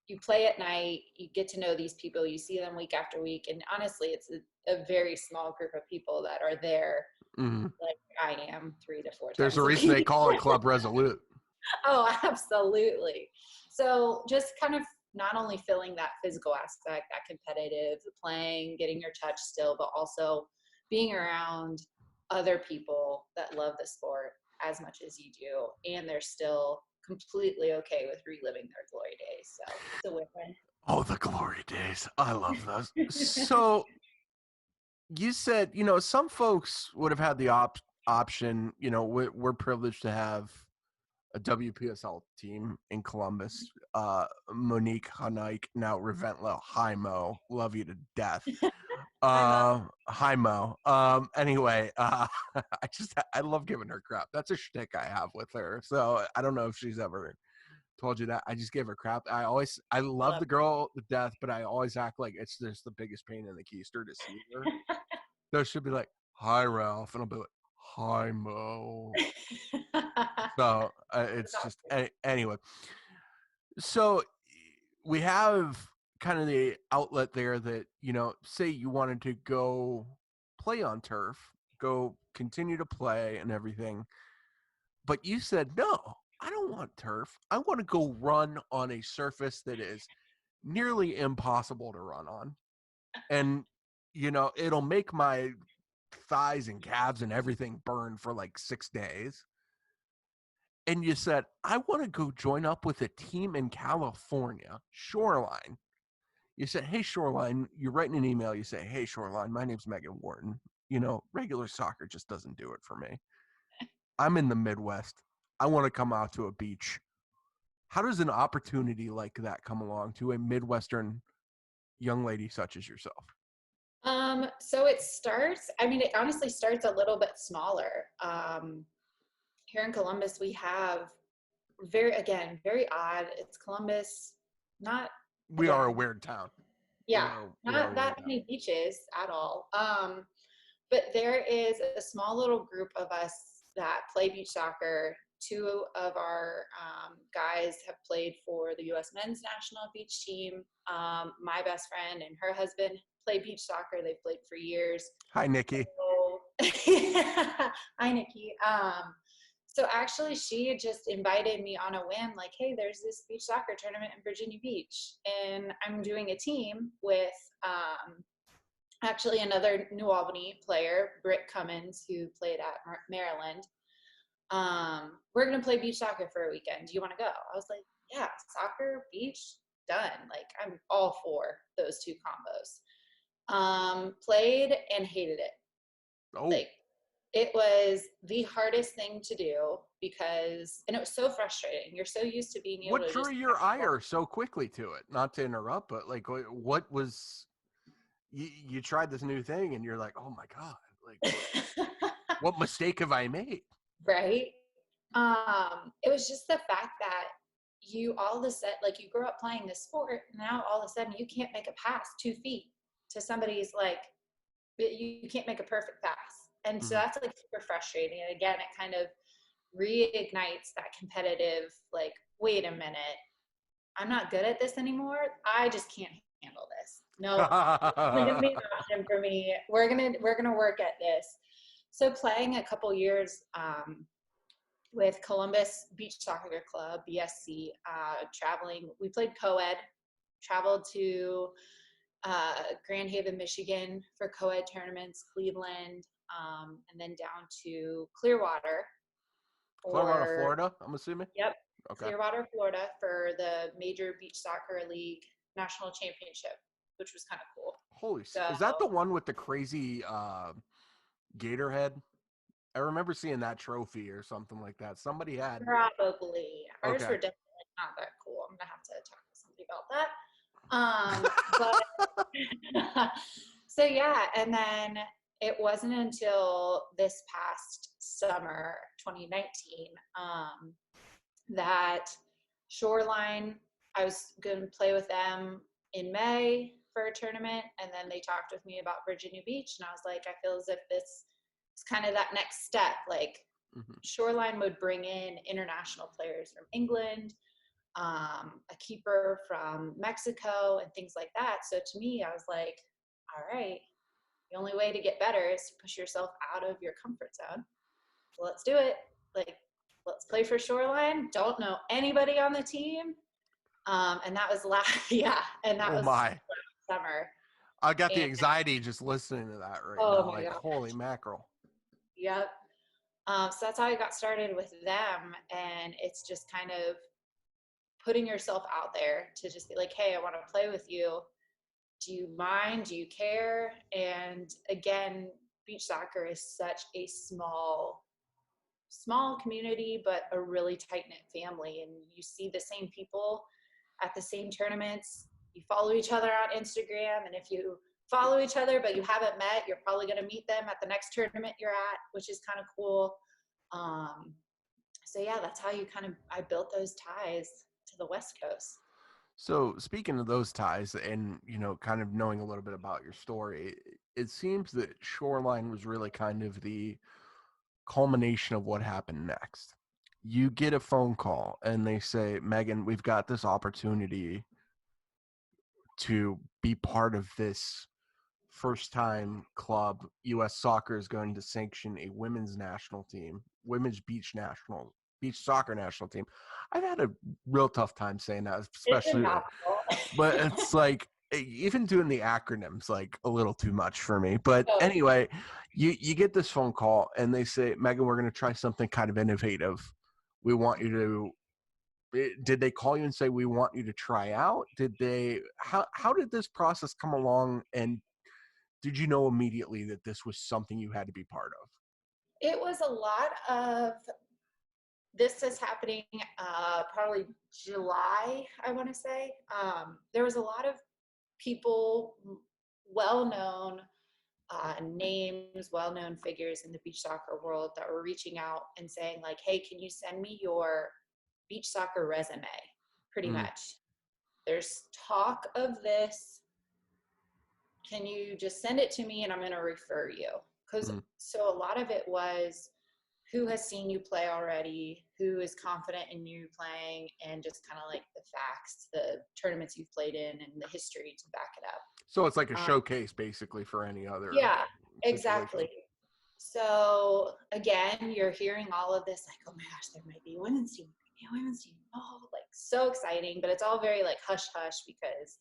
You play at night, you get to know these people, you see them week after week, and honestly, it's a very small group of people that are there, Mhm. like I am, 3 to 4 There's a times a reason they week. call it Club Resolute. Oh, absolutely. So just kind of not only filling that physical aspect, that competitive playing, getting your touch still, but also being around other people that love the sport as much as you do, and they're still completely okay with reliving their glory days. So it's a win-win. Oh, the glory days. I love those. So you said, some folks would have had the option, we're privileged to have a WPSL team in Columbus. Monique Hanaik, now Reventlow. Hi Mo, love you to death. I'm a Hi Mo. Anyway, I love giving her crap. That's a shtick I have with her. So I don't know if she's ever told you that. I just give her crap. I love love the girl to death, but I always act like it's just the biggest pain in the keister to see her. So she'll be like, "Hi Ralph," and I'll be like, "Hi Mo." So it's just anyway. So we have kind of the outlet there that, say you wanted to go play on turf, go continue to play and everything, but you said, no, I don't want turf. I want to go run on a surface that is nearly impossible to run on. And, it'll make my thighs and calves and everything burn for like 6 days. And you said, I want to go join up with a team in California, Shoreline. You said, hey, Shoreline, you're writing an email. You say, hey, Shoreline, my name's Megan Wharton. Regular soccer just doesn't do it for me. I'm in the Midwest. I want to come out to a beach. How does an opportunity like that come along to a Midwestern young lady such as yourself? So it starts, I mean, it honestly starts a little bit smaller. Here in Columbus, we have very odd. It's Columbus, not, We are a again, weird town. yeah, We are not a that weird town. many beaches at all. But there is a small little group of us that play beach soccer. Two of our guys have played for the U.S. men's national beach team. My best friend and her husband play beach soccer. They've played for years. Hi, Nikki. So, hi, Nikki. So actually, she just invited me on a whim, like, hey, there's this beach soccer tournament in Virginia Beach, and I'm doing a team with actually another New Albany player, Britt Cummins, who played at Maryland. We're gonna play beach soccer for a weekend. Do you want to go? I was like, yeah, soccer, beach, done. Like I'm all for those two combos. Played and hated it. Oh, Like it was the hardest thing to do because, and it was so frustrating. You're so used to being able what to drew just your ire so quickly to it? Not to interrupt, but like, what was you tried this new thing and you're like, oh my god, like what mistake have I made? right? It was just the fact that you all of a sudden, like you grew up playing this sport, now all of a sudden you can't make a pass 2 feet to somebody's like, you can't make a perfect pass. And so Mm-hmm. that's like super frustrating. And again, it kind of reignites that competitive, like, wait a minute, I'm not good at this anymore. I just can't handle this. No, it's gonna be an option for me. We're gonna work at this. So playing a couple years with Columbus Beach Soccer Club, BSC, traveling. We played co-ed, traveled to Grand Haven, Michigan for co-ed tournaments, Cleveland, and then down to Clearwater Clearwater, for, Florida, I'm assuming. yep, Okay. Clearwater, Florida for the Major Beach Soccer League National Championship, which was kind of cool. Holy, So is that the one with the crazy gator head? I remember seeing that trophy or something like that. Somebody had. probably ours Okay. were definitely not that cool. I'm gonna have to talk to somebody about that. But so yeah, and then it wasn't until this past summer, 2019, that Shoreline, I was going to play with them in May for a tournament, and then they talked with me about Virginia Beach, and I was like, I feel as if this is kind of that next step. Like Mm-hmm. Shoreline would bring in international players from England, a keeper from Mexico, and things like that. So to me, I was like, all right, the only way to get better is to push yourself out of your comfort zone. So let's do it. Like, let's play for Shoreline. Don't know anybody on the team. And that was last, yeah, and that Oh was my. last summer. I got the And anxiety just listening to that right oh now. my Like, God, holy mackerel. yep. So that's how I got started with them. And it's just kind of putting yourself out there to just be like, hey, I want to play with you. Do you mind? Do you care? And again, beach soccer is such a small community, but a really tight knit family. And you see the same people at the same tournaments. You follow each other on Instagram. And if you follow each other, but you haven't met, you're probably going to meet them at the next tournament you're at, which is kind of cool. So yeah, that's how I built those ties to the West Coast. So speaking of those ties and, kind of knowing a little bit about your story, it seems that Shoreline was really kind of the culmination of what happened next. You get a phone call and they say, Megan, we've got this opportunity to be part of this first time club. US Soccer is going to sanction a women's national team, women's beach soccer national team. I've had a real tough time saying that, It's a especially, mouthful. but it's like even doing the acronyms like a little too much for me. But Oh, anyway, you get this phone call and they say, Megan, we're going to try something kind of innovative. We want you to. Did they call you and say we want you to try out? Did they? How did this process come along? And did you know immediately that this was something you had to be part of? it was a lot of this is happening probably July, I want to say. There was a lot of people, well known names, well known figures in the beach soccer world that were reaching out and saying, like, hey, can you send me your beach soccer resume? Pretty Mm, much. There's talk of this. Can you just send it to me and I'm going to refer you? Because mm. so a lot of it was who has seen you play already, who is confident in you playing, and just kind of like the facts, the tournaments you've played in, and the history to back it up. So it's like a Um, showcase basically for any other yeah, situation. exactly. So again, you're hearing all of this like, oh my gosh, there might be a women's team, a women's team. Oh, like so exciting, but it's all very like hush hush because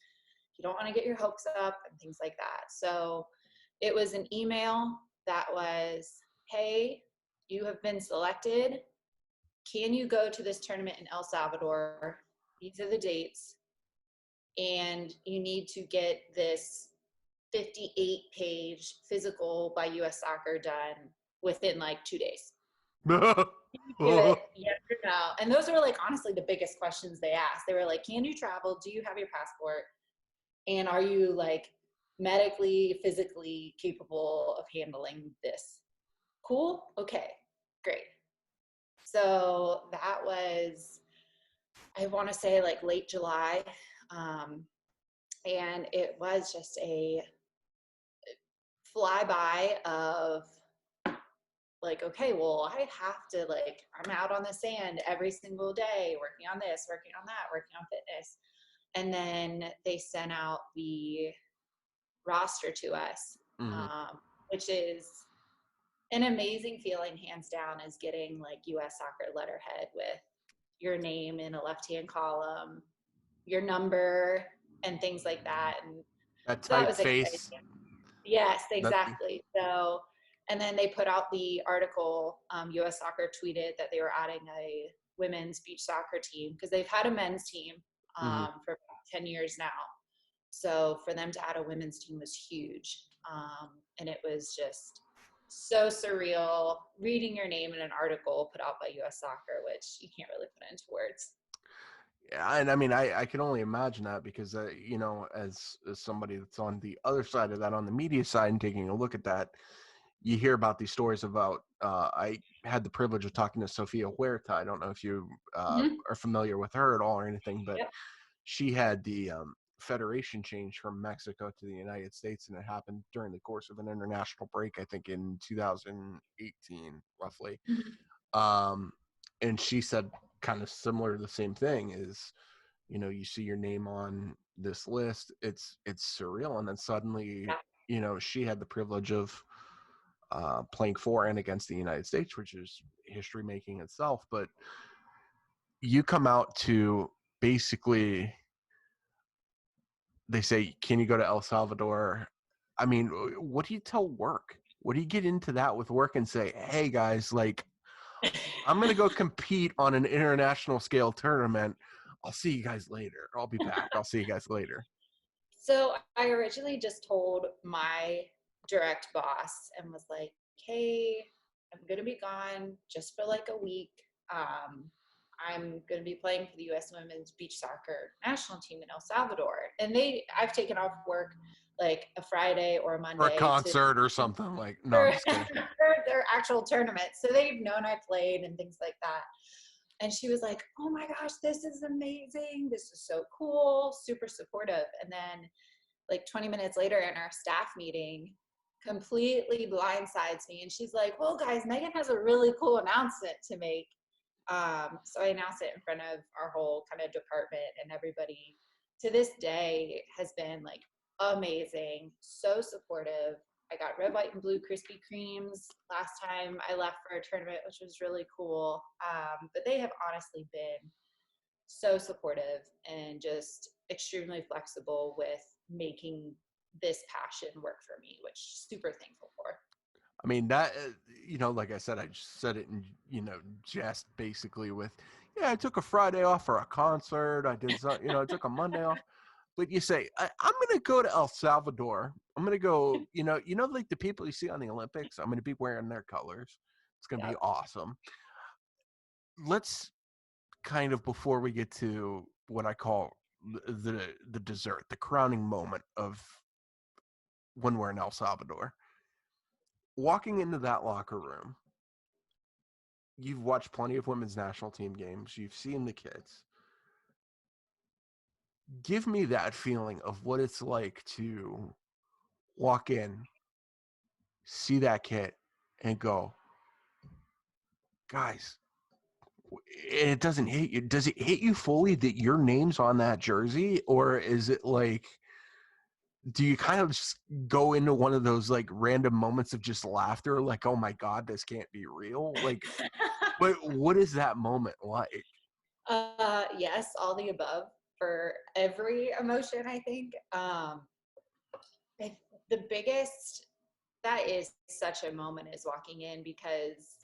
you don't want to get your hopes up and things like that. So it was an email that was, hey, you have been selected. Can you go to this tournament in El Salvador? These are the dates. And you need to get this 58-page physical by US Soccer done within like 2 days. Do it, yes or no? And those were like honestly the biggest questions they asked. They were like, can you travel? Do you have your passport? And are you like medically, physically capable of handling this? Cool. Okay, great. So that was, I want to say like late July. And it was just a flyby of like, okay, well, I have to like, I'm out on the sand every single day, working on this, working on that, working on fitness. And then they sent out the roster to us, Mm-hmm. which is an amazing feeling, hands down, is getting like US Soccer letterhead with your name in a left-hand column, your number, and things like that. And That so that was exciting. typeface. Yes, That exactly. So, and then they put out the article. US Soccer tweeted that they were adding a women's beach soccer team because they've had a men's team mm-hmm. for about 10 years now. So for them to add a women's team was huge. And it was just so surreal reading your name in an article put out by US Soccer, which you can't really put into words. Yeah, and I mean, I can only imagine that because, as somebody that's on the other side of that, on the media side, and taking a look at that, you hear about these stories about. I had the privilege of talking to Sofia Huerta. I don't know if you Mm-hmm. are familiar with her at all or anything, but Yep. she had the federation change from Mexico to the United States, and it happened during the course of an international break, I think in 2018, roughly. Mm-hmm. Um, and she said kind of similar to the same thing is, you see your name on this list, it's surreal. And then suddenly, Yeah. she had the privilege of playing for and against the United States, which is history making itself. But you come out to basically, they say, can you go to El Salvador? I mean, what do you tell work? What do you get into that with work and say, hey guys, like, I'm going to go compete on an international scale tournament. I'll see you guys later. I'll be back. I'll see you guys later. So I originally just told my direct boss and was like, hey, I'm going to be gone just for like a week. Um, I'm going to be playing for the U.S. Women's Beach Soccer National Team in El Salvador. And I've taken off work like a Friday or a Or a Monday to concert or something like, no, I'm for, just kidding. for their actual tournament. So they've known I played and things like that. And she was like, oh my gosh, this is amazing. This is so cool, super supportive. And then like 20 minutes later in our staff meeting, completely blindsides me. And she's like, well, guys, Megan has a really cool announcement to make. So I announced it in front of our whole kind of department, and everybody to this day has been like amazing, so supportive. I got red, white, and blue Krispy Kremes last time I left for a tournament, which was really cool. But they have honestly been so supportive and just extremely flexible with making this passion work for me, which super thankful for. I mean, that, like I said, I just said it in, jest basically with, yeah, I took a Friday off for a concert. I did some, I took a Monday off. But you say, I'm going to go to El Salvador. I'm going to go, like the people you see on the Olympics, I'm going to be wearing their colors. It's going to be Yep. awesome. Let's kind of, before we get to what I call the dessert, the crowning moment of when we're in El Salvador, walking into that locker room, you've watched plenty of women's national team games. You've seen the kids. Give me that feeling of what it's like to walk in, see that kit, and go, guys, it doesn't hit you. Does it hit you fully that your name's on that jersey? Or is it like, do you kind of just go into one of those like random moments of just laughter? Like, oh my God, this can't be real. Like, what is that moment like? Yes, all the above for every emotion, I think. The biggest, that is such a moment is walking in, because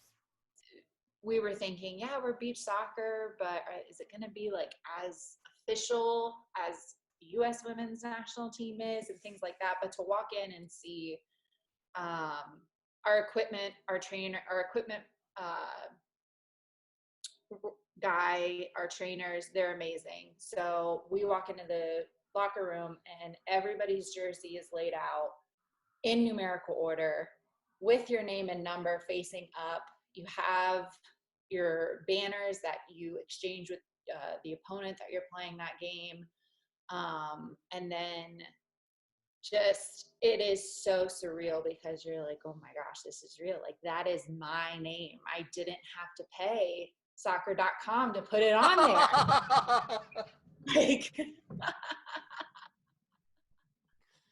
we were thinking, yeah, we're beach soccer, but is it going to be like as official as the U.S. women's national team is and things like that? But to walk in and see our equipment, our trainer, our equipment guy, our trainers, they're amazing. So we walk into the locker room and everybody's jersey is laid out in numerical order with your name and number facing up. You have your banners that you exchange with the opponent that you're playing that game. And then just, it is so surreal because you're like, oh my gosh, this is real. Like, that is my name. I didn't have to pay soccer.com to put it on there. Like,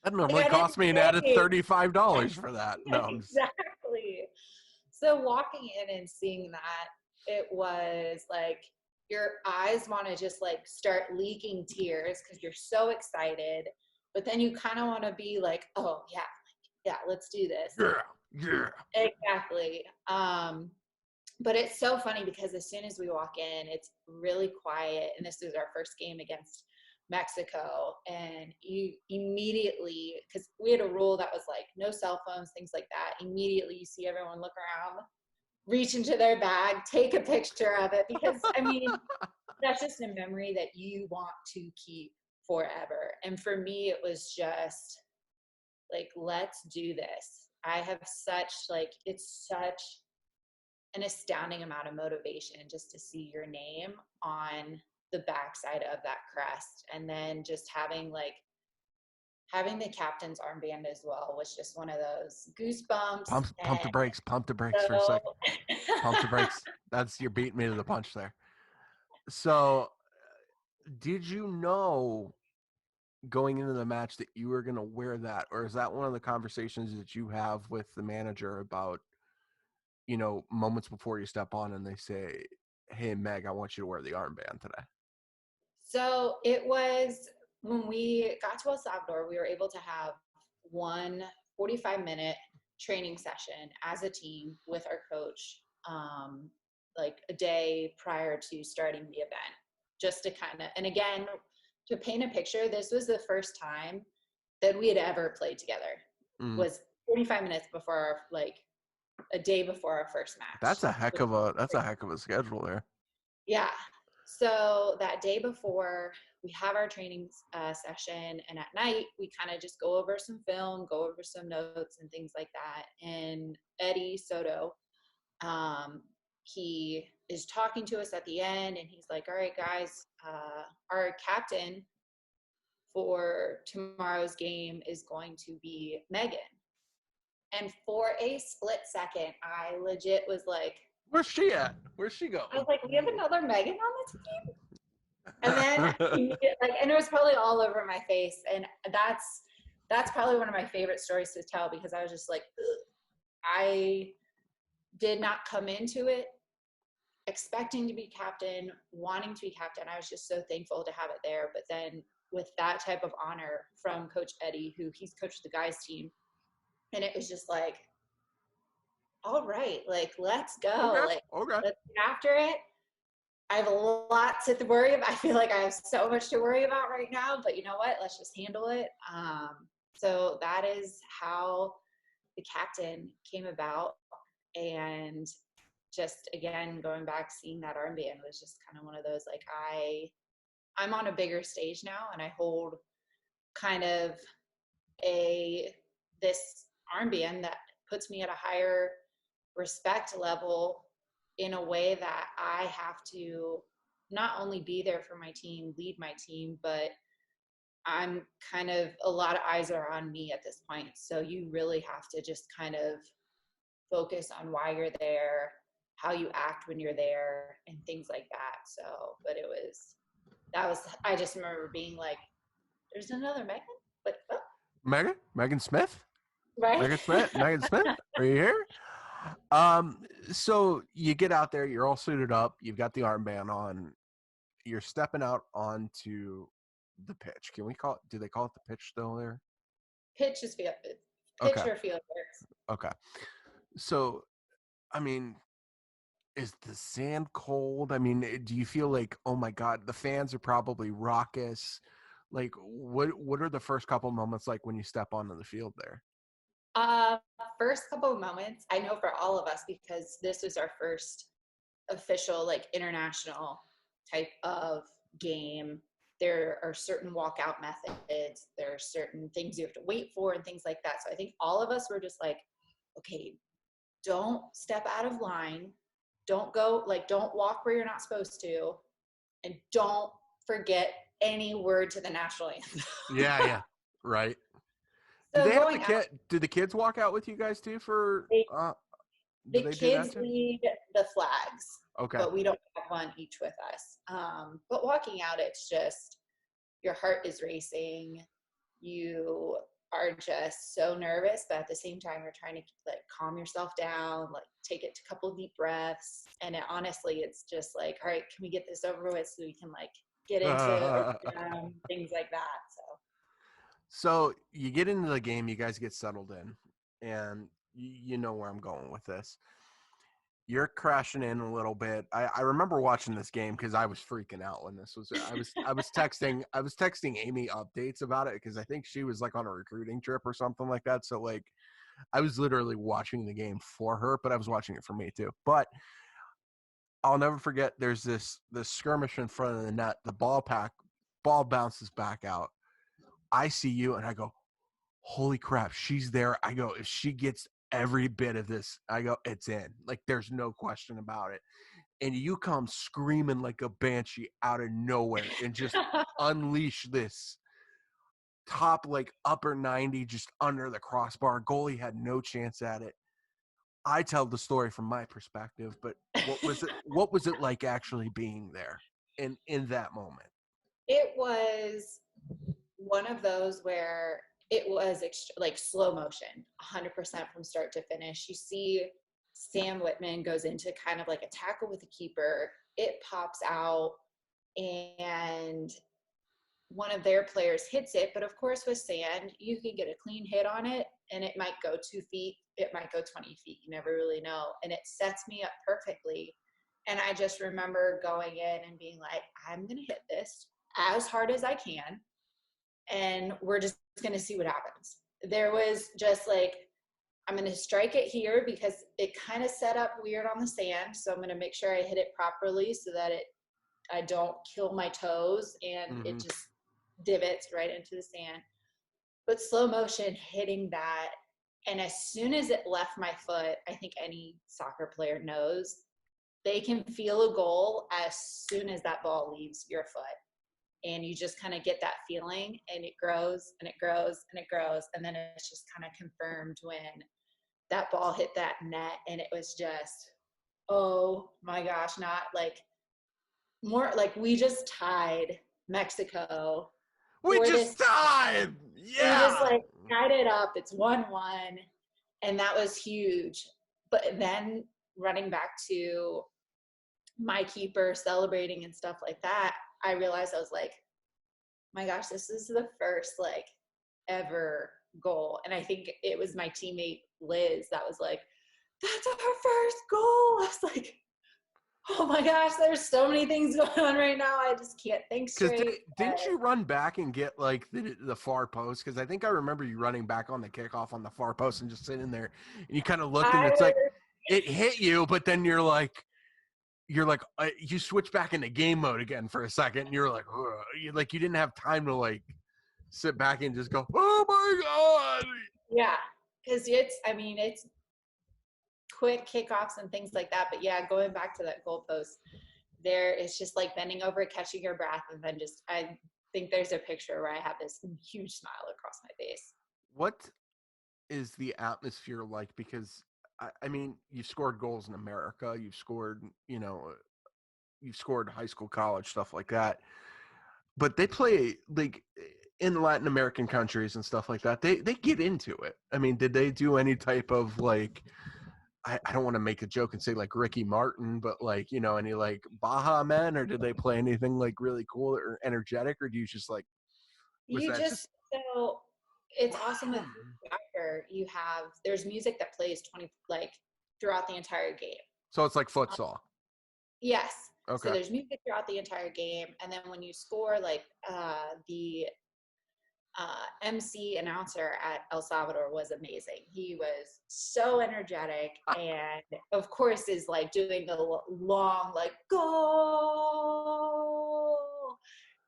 That like normally I cost didn't me an added pay. $35 for that. No, I'm just... Exactly. So walking in and seeing that, it was like your eyes want to just like start leaking tears because you're so excited, but then you kind of want to be like, oh yeah, yeah, let's do this. Yeah. Exactly. But it's so funny because as soon as we walk in, it's really quiet. And this is our first game against Mexico. And you immediately, because we had a rule that was like no cell phones, things like that. Immediately you see everyone look around, reach into their bag, take a picture of it. Because I mean, that's just a memory that you want to keep forever. And for me, it was just like, let's do this. I have such like, it's such an astounding amount of motivation just to see your name on the backside of that crest. And then just having the captain's armband as well was just one of those goosebumps. Pump the brakes. Pump the brakes for a So second. Pump the brakes. You're beating me to the punch there. So, did you know going into the match that you were going to wear that? Or is that one of the conversations that you have with the manager about, moments before you step on and they say, hey, Meg, I want you to wear the armband today? So it was when we got to El Salvador, we were able to have one 45-minute training session as a team with our coach, like a day prior to starting the event. just to kind of, and again, to paint a picture, this was the first time that we had ever played together. Mm. Was 45 minutes before our, like a day before our first match. That's a heck of a schedule there. Yeah. So that day before, we have our training session, and at night we kind of just go over some film, go over some notes and things like that. And Eddie Soto, he is talking to us at the end, and he's like, "All right, guys, our captain for tomorrow's game is going to be Megan." And for a split second, I legit was like, Where's she at? Where's she I was going? like, "We have another Megan on the team?" And then like, and it was probably all over my face. And that's probably one of my favorite stories to tell, because I was just like, ugh. I did not come into it expecting to be captain, wanting to be captain. I was just so thankful to have it there. But then with that type of honor from Coach Eddie, who he's coached the guys team, and it was just like, all right, like, let's go. Okay. Like, Okay. let's get after it. I have a lot to worry about. I feel like I have so much to worry about right now, but you know what? Let's just handle it. So that is how the captain came about. And just, again, going back, seeing that armband was just kind of one of those, like, I'm on a bigger stage now, and I hold kind of this armband that puts me at a higher respect level, in a way that I have to not only be there for my team, lead my team, but I'm kind of, a lot of eyes are on me at this point. So you really have to just kind of focus on why you're there, how you act when you're there, and things like that. So, but I just remember being like, there's another Megan? Like, oh, Megan Smith? right? Megan Smith, are you here? So you get out there, you're all suited up, you've got the armband on, you're stepping out onto the pitch. Do they call it the pitch still there? Pitch is field, pitch Okay. or field works. Okay. So, I mean, is the sand cold? I mean, do you feel like, oh my God, the fans are probably raucous? Like, what are the first couple moments like when you step onto the field there? Uh, First couple of moments, I know for all of us, because this was our first official, like, international type of game. There are certain walkout methods. There are certain things you have to wait for and things like that. So I think all of us were just like, okay, don't step out of line. Don't walk where you're not supposed to. And don't forget any word to the national anthem. Yeah, right. So going out, Do the kids walk out with you guys too for they, do the they do that kids too? lead the flags, Okay. but we don't have one each with us. But walking out, it's just, your heart is racing. You are just so nervous, but at the same time, you're trying to, like, calm yourself down, like, take it to a couple of deep breaths. And honestly, it's just like, all right, can we get this over with so we can, like, get into things like that. So you get into the game, you guys get settled in, and you know where I'm going with this. You're crashing in a little bit. I remember watching this game because I was freaking out when this was. I was texting Amy updates about it because I think she was like on a recruiting trip or something like that. So like I was literally watching the game for her, but I was watching it for me too. But I'll never forget. There's this skirmish in front of the net. The ball bounces back out. I see you, and I go, holy crap, she's there. I go, if she gets every bit of this, I go, it's in. Like, there's no question about it. And you come screaming like a banshee out of nowhere and just unleash this top, like, upper 90, just under the crossbar. Goalie had no chance at it. I tell the story from my perspective, but what was it like actually being there in that moment? It was one of those where it was like slow motion, 100% from start to finish. You see Sam Whitman goes into kind of like a tackle with the keeper. It pops out, and one of their players hits it. But of course, with sand, you can get a clean hit on it, and it might go 2 feet. It might go 20 feet. You never really know. And it sets me up perfectly And I just remember going in and being like, I'm going to hit this as hard as I can. And we're just going to see what happens. There was just like, I'm going to strike it here because it kind of set up weird on the sand. So I'm going to make sure I hit it properly so that I don't kill my toes and Mm-hmm. it just divots right into the sand. But slow motion hitting that. And as soon as it left my foot, I think any soccer player knows they can feel a goal as soon as that ball leaves your foot. And you just kind of get that feeling and it grows and it grows and it grows. And then it's just kind of confirmed when that ball hit that net. And it was just, oh my gosh, not like more like we just tied Mexico We for just this. died. We just Yeah. like tied it up. It's 1-1. And that was huge. But then running back to my keeper celebrating and stuff like that, I realized I was like, my gosh, this is the first like ever goal. And I think it was my teammate Liz that was like, that's our first goal. I was like, oh my gosh, there's so many things going on right now. I just can't think Because straight. didn't you run back and get like the far post? Because I think I remember you running back on the kickoff on the far post and just sitting there, and you kind of looked and I it's was, like it hit you, but then you're like you switch back into game mode again for a second, and you're like, you didn't have time to like sit back and just go, oh my god. yeah, because it's quick kickoffs and things like that. But yeah, going back to that goalpost, there it's just like bending over, catching your breath, and then just I think there's a picture where I have this huge smile across my face. What is the atmosphere like? Because I mean, you've scored goals in America, you've scored high school, college, stuff like that. But they play like in Latin American countries and stuff like that. They get into it. I mean, did they do any type of like I don't want to make a joke and say like Ricky Martin, but like, any like Baja Men, or did they play anything like really cool or energetic, or do you just like was You that just just so it's awesome with soccer. There's music that plays 20 like throughout the entire game. so it's like Um, futsal? yes. So Okay. there's music throughout the entire game, and then when you score, like the MC announcer at El Salvador was amazing. He was so energetic, and of course is like doing the long like goal,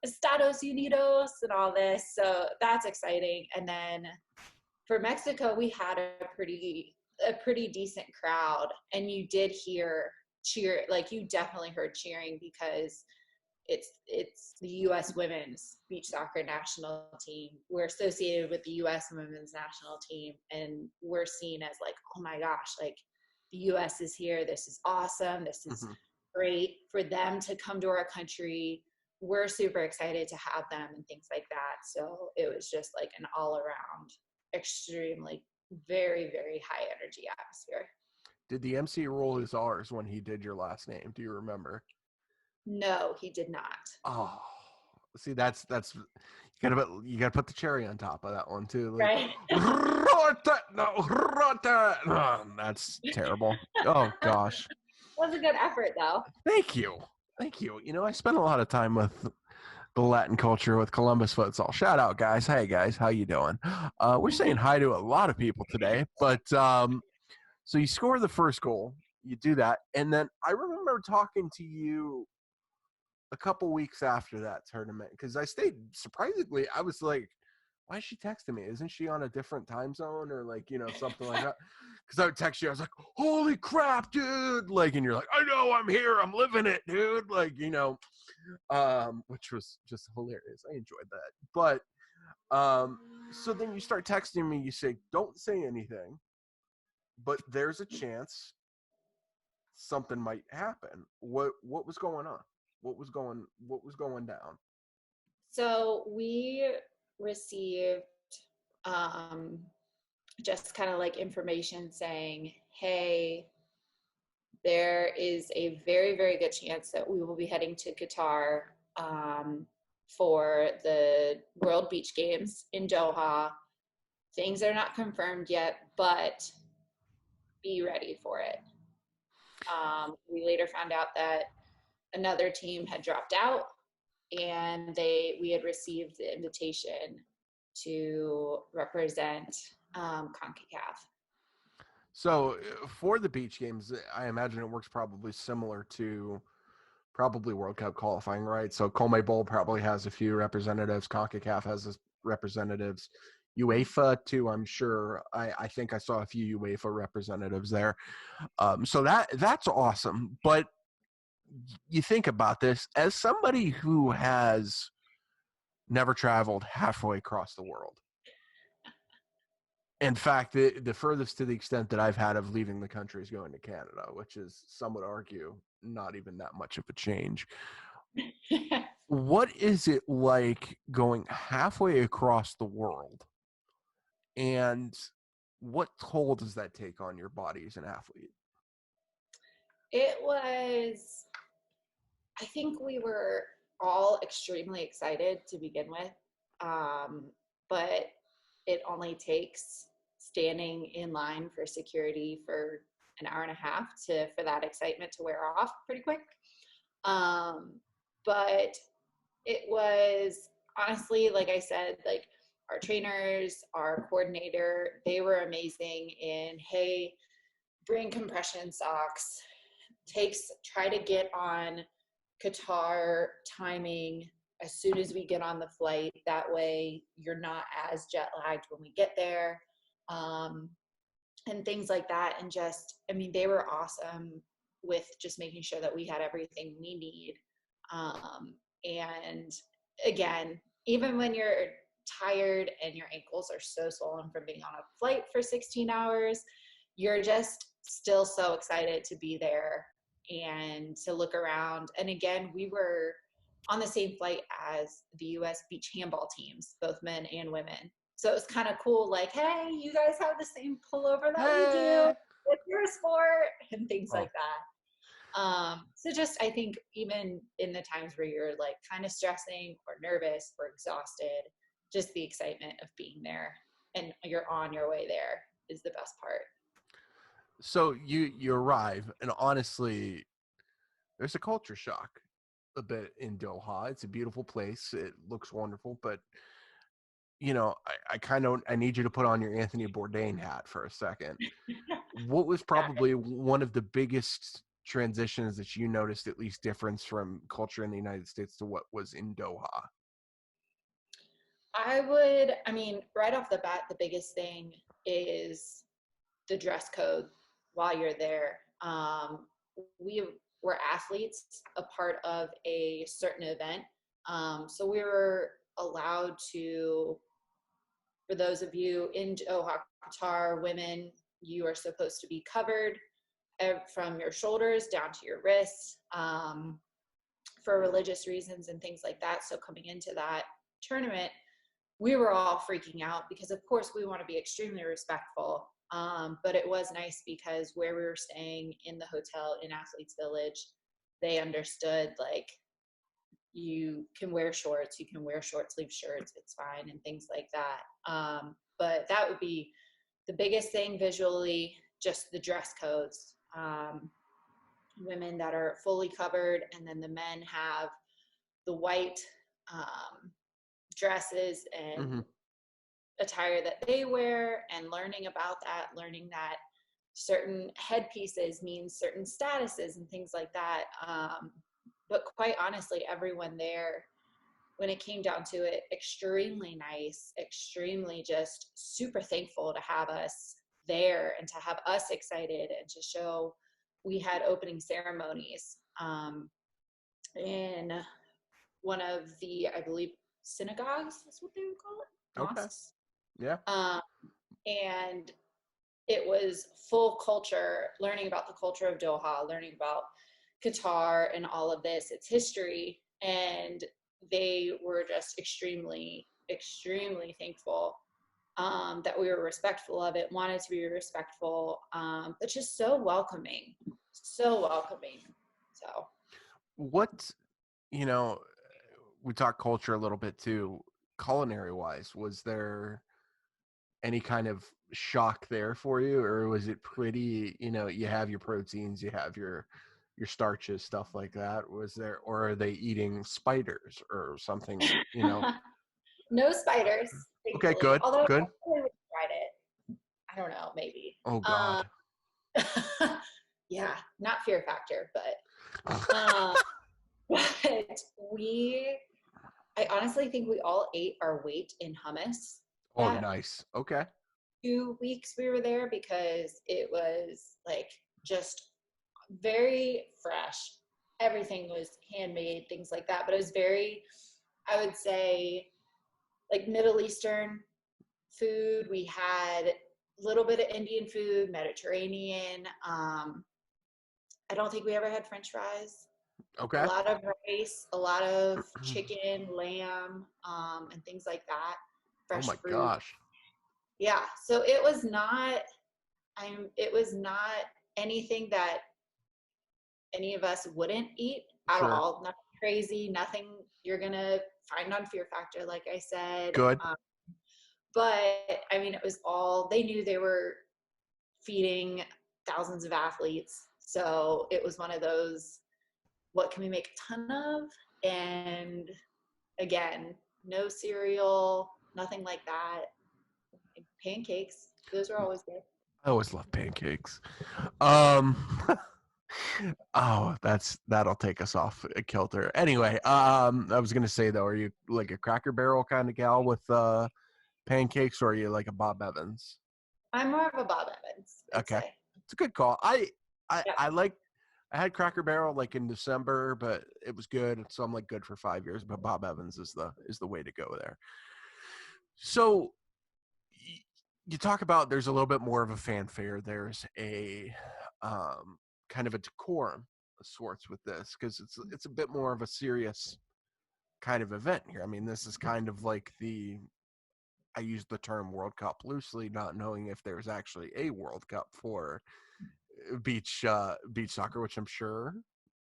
Estados Unidos, and all this. So that's exciting. And then for Mexico, we had a pretty decent crowd, and you did hear cheer, like you definitely heard cheering because it's the U.S. women's beach soccer national team. We're associated with the U.S. women's national team, and we're seen as like, oh my gosh, like the U.S. is here. This is awesome. This is Mm-hmm. great for them to come to our country. We're super excited to have them and things like that. So it was just like an all around, extremely, very, very high energy atmosphere. Did the MC roll his R's when he did your last name? Do you remember? No, he did not. Oh, see, that's you gotta put the cherry on top of that one too. Like, Right. Rota, no, Rota. Oh, that's terrible. Oh gosh. Was a good effort though. Thank you. Thank you. I spent a lot of time with the Latin culture with Columbus futsal. Shout out, guys. Hey, guys, how you doing? We're saying hi to a lot of people today, but so you score the first goal, you do that, and then I remember talking to you a couple weeks after that tournament because I stayed surprisingly. I was like, why is she texting me? Isn't she on a different time zone or like, something like that? Because I would text you, I was like, holy crap, dude. Like, and you're like, I know, I'm here, I'm living it, dude. Like, which was just hilarious. I enjoyed that. But so then you start texting me, you say, don't say anything, but there's a chance something might happen. What was going on? What was going down? So we received um, just kind of like information saying, hey, there is a very, very good chance that we will be heading to Qatar for the World Beach Games in Doha. Things are not confirmed yet, but be ready for it. We later found out that another team had dropped out, and we had received the invitation to represent CONCACAF. So for the beach games, I imagine it works probably similar to probably World Cup qualifying, right? So CONMEBOL probably has a few representatives. CONCACAF has representatives. UEFA too, I'm sure. I think I saw a few UEFA representatives there. So that's awesome. But you think about this as somebody who has never traveled halfway across the world. In fact, the furthest to the extent that I've had of leaving the country is going to Canada, which is, some would argue, not even that much of a change. What is it like going halfway across the world, and what toll does that take on your body as an athlete? It was, I think we were all extremely excited to begin with, but it only takes standing in line for security for an hour and a half for that excitement to wear off pretty quick. But it was honestly, like I said, like our trainers, our coordinator, they were amazing in, hey, bring compression socks, try to get on Qatar timing as soon as we get on the flight. That way you're not as jet lagged when we get there. And things like that. And just, I mean, they were awesome with just making sure that we had everything we need. And again, even when you're tired and your ankles are so swollen from being on a flight for 16 hours, you're just still so excited to be there and to look around. And again, we were on the same flight as the US beach handball teams, both men and women. So it was kind of cool, like, hey, you guys have the same pullover that we do. Hey! What's your sport? And things Oh, like that. So just, I think even in the times where you're like kind of stressing or nervous or exhausted, just the excitement of being there and you're on your way there is the best part. so you arrive, and honestly, there's a culture shock a bit in Doha. It's a beautiful place. It looks wonderful, but I kind of, I need you to put on your Anthony Bourdain hat for a second. What was probably one of the biggest transitions that you noticed, at least difference from culture in the United States to what was in Doha? I mean, right off the bat, the biggest thing is the dress code while you're there. We were athletes, a part of a certain event. So we were allowed to, for those of you in Doha, Qatar, women, you are supposed to be covered from your shoulders down to your wrists, for religious reasons and things like that. So coming into that tournament, we were all freaking out because of course we want to be extremely respectful. But it was nice because where we were staying in the hotel in Athletes Village, they understood, like, you can wear shorts, you can wear short sleeve shirts, it's fine, and things like that. But that would be the biggest thing visually, just the dress codes. Women that are fully covered, and then the men have the white dresses and Mm-hmm. attire that they wear, and learning that certain headpieces mean certain statuses and things like that. But quite honestly, everyone there, when it came down to it, extremely nice, extremely just super thankful to have us there and to have us excited and to show. We had opening ceremonies in one of the, I believe, synagogues, that's what they would call it, Okay. mosques. Yeah. Um, and it was full culture, learning about the culture of Doha, learning about Qatar and all of this, its history. And they were just extremely, extremely thankful that we were respectful of it, wanted to be respectful, but just so welcoming, so welcoming. So What, you know, we talked culture a little bit too, culinary wise. Was there any kind of shock there for you, or was it pretty, you have your proteins, you have your starches, stuff like that? Was there, or are they eating spiders or something? No spiders, Okay, thankfully. good, Although I good. probably would have tried it. I don't know, maybe. Oh God. Yeah, not fear factor, um, but we, I honestly think we all ate our weight in hummus Oh, that nice. Okay. 2 weeks we were there because it was like just very fresh. Everything was handmade, things like that. But it was very, I would say, like Middle Eastern food. We had a little bit of Indian food, Mediterranean. I don't think we ever had French fries. A Okay. lot of rice, a lot of chicken, lamb, and things like that. Oh Fresh my fruit. gosh. Yeah. So it was not. It was not anything that any of us wouldn't eat at Sure. all. Nothing crazy. Nothing you're gonna find on Fear Factor, like I said. Good. But I mean, it was all they knew they were feeding thousands of athletes. So it was one of those, what can we make a ton of? And again, no cereal, nothing like that. Pancakes, those are always good. I always love pancakes. Um, oh, that'll take us off a kilter. Anyway, I was gonna say though, are you like a Cracker Barrel kind of gal with pancakes, or are you like a Bob Evans? I'm more of a Bob Evans, I'd Okay, say. it's a good call. I Yep. I like. I had Cracker Barrel like in December, but it was good, so I'm like good for 5 years. But Bob Evans is the way to go there. So you talk about there's a little bit more of a fanfare. There's a kind of a decorum of sorts with this because it's a bit more of a serious kind of event here. I mean, this is kind of like I use the term World Cup loosely, not knowing if there's actually a World Cup for beach soccer, which I'm sure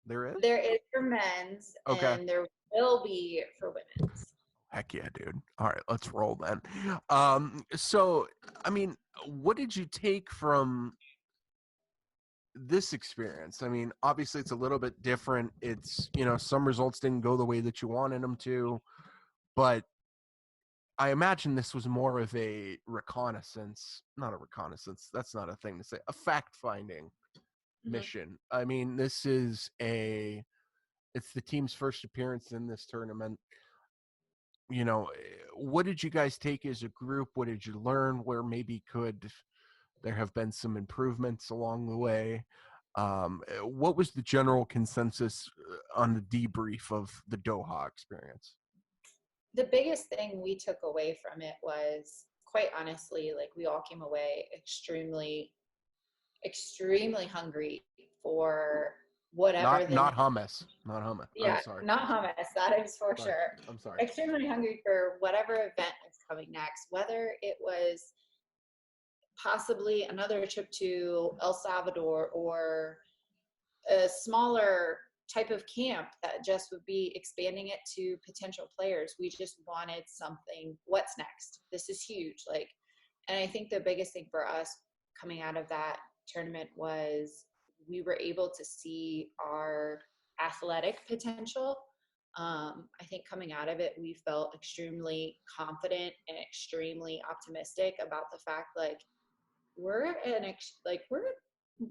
there is. There is for men's Okay. and there will be for women's. Heck yeah, dude. All right, let's roll then. So I mean, what did you take from this experience? I mean, obviously it's a little bit different. It's, some results didn't go the way that you wanted them to, but I imagine this was more of a reconnaissance, not a reconnaissance. That's not a thing to say. A fact-finding Mhm. mission. I mean, it's the team's first appearance in this tournament. What did you guys take as a group? What did you learn? Where maybe could there have been some improvements along the way? What was the general consensus on the debrief of the Doha experience? The biggest thing we took away from it was, quite honestly, like we all came away extremely, extremely hungry for whatever Not the not next, hummus, not hummus. I'm yeah, sorry. not hummus, that is for Sorry. sure. I'm sorry. Extremely hungry for whatever event is coming next, whether it was possibly another trip to El Salvador or a smaller type of camp that just would be expanding it to potential players. We just wanted something. What's next? This is huge. And I think the biggest thing for us coming out of that tournament was we were able to see our athletic potential. I think coming out of it, we felt extremely confident and extremely optimistic about the fact, we're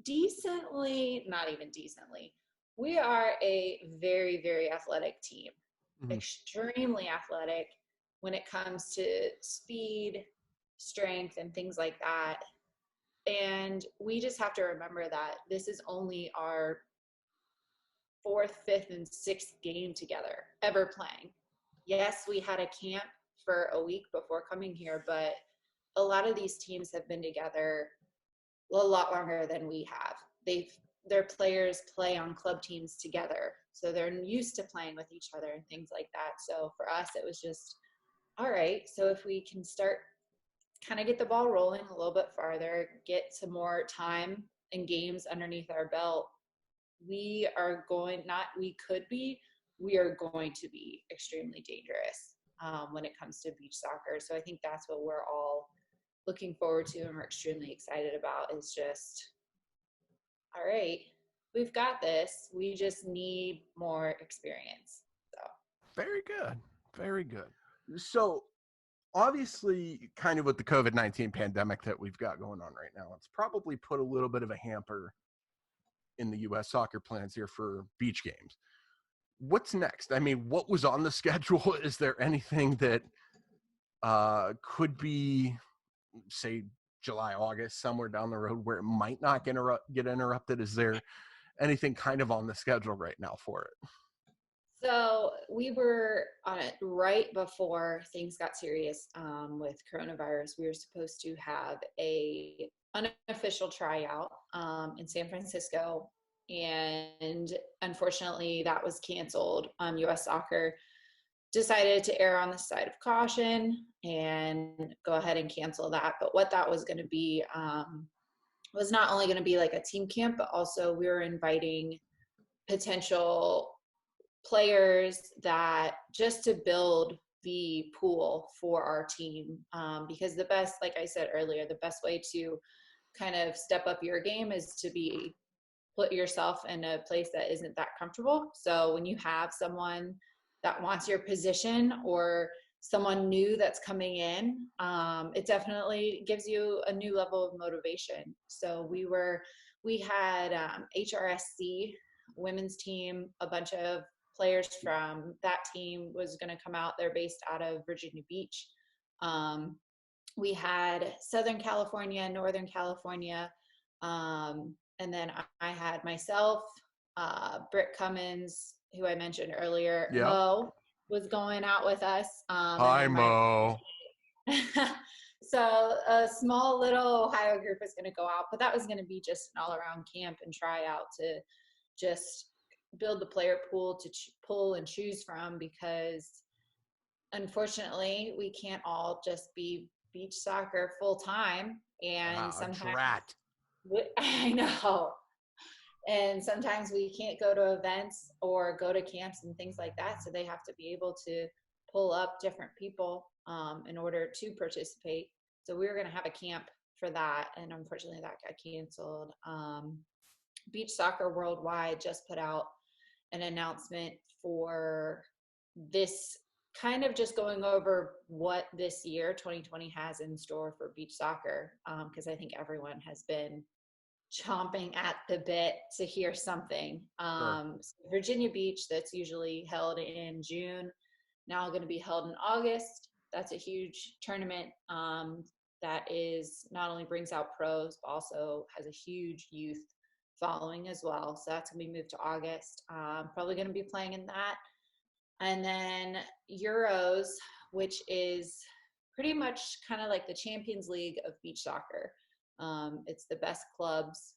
decently, not even decently, we are a very, very athletic team, Mhm. extremely athletic when it comes to speed, strength, and things like that. And we just have to remember that this is only our fourth, fifth, and sixth game together ever playing. Yes, we had a camp for a week before coming here, but a lot of these teams have been together a lot longer than we have. Their players play on club teams together, so they're used to playing with each other and things like that. So for us, it was just, all right. So if we can start kind of get the ball rolling a little bit farther, get some more time and games underneath our belt, we are going, not we could be, we are going to be extremely dangerous when it comes to beach soccer. So I think that's what we're all looking forward to and we're extremely excited about is just, all right, we've got this. We just need more experience. So, Very good. Very good. So obviously, kind of with the COVID-19 pandemic that we've got going on right now, it's probably put a little bit of a hamper in the U.S. soccer plans here for beach games. What's next? I mean, what was on the schedule? Is there anything that could be, say, July, August, somewhere down the road where it might not get interrupted? Is there anything kind of on the schedule right now for it? so we were on it right before things got serious with coronavirus. We were supposed to have a unofficial tryout in San Francisco, and unfortunately, that was canceled. U.S. Soccer decided to err on the side of caution and go ahead and cancel that. But what that was going to be was not only going to be like a team camp, but also we were inviting potential players that just to build the pool for our team. Because the best, like I said earlier, the best way to kind of step up your game is to be put yourself in a place that isn't that comfortable. So when you have someone that wants your position or someone new that's coming in, it definitely gives you a new level of motivation. So we had HRSC women's team, a bunch of players from that team was going to come out. They're based out of Virginia Beach. We had Southern California, Northern California, and then I had myself, Britt Cummins, who I mentioned earlier. Yeah. Mo was going out with us. And Hi, then my Mo. so a small little Ohio group was going to go out, but that was going to be just an all-around camp and tryout to just build the player pool to pull and choose from, because unfortunately we can't all just be beach soccer full time, and Wow, sometimes drat. I know, and sometimes we can't go to events or go to camps and things like that, so they have to be able to pull up different people in order to participate. So we were going to have a camp for that, and unfortunately that got canceled. Beach Soccer Worldwide just put out an announcement for this, kind of just going over what this year 2020 has in store for beach soccer, because I think everyone has been chomping at the bit to hear something. Sure. So Virginia Beach, that's usually held in June, now going to be held in August. That's a huge tournament that is not only brings out pros, but also has a huge youth following as well. So that's going to be moved to August. Probably going to be playing in that. And then Euros, which is pretty much kind of like the Champions League of beach soccer. It's the best clubs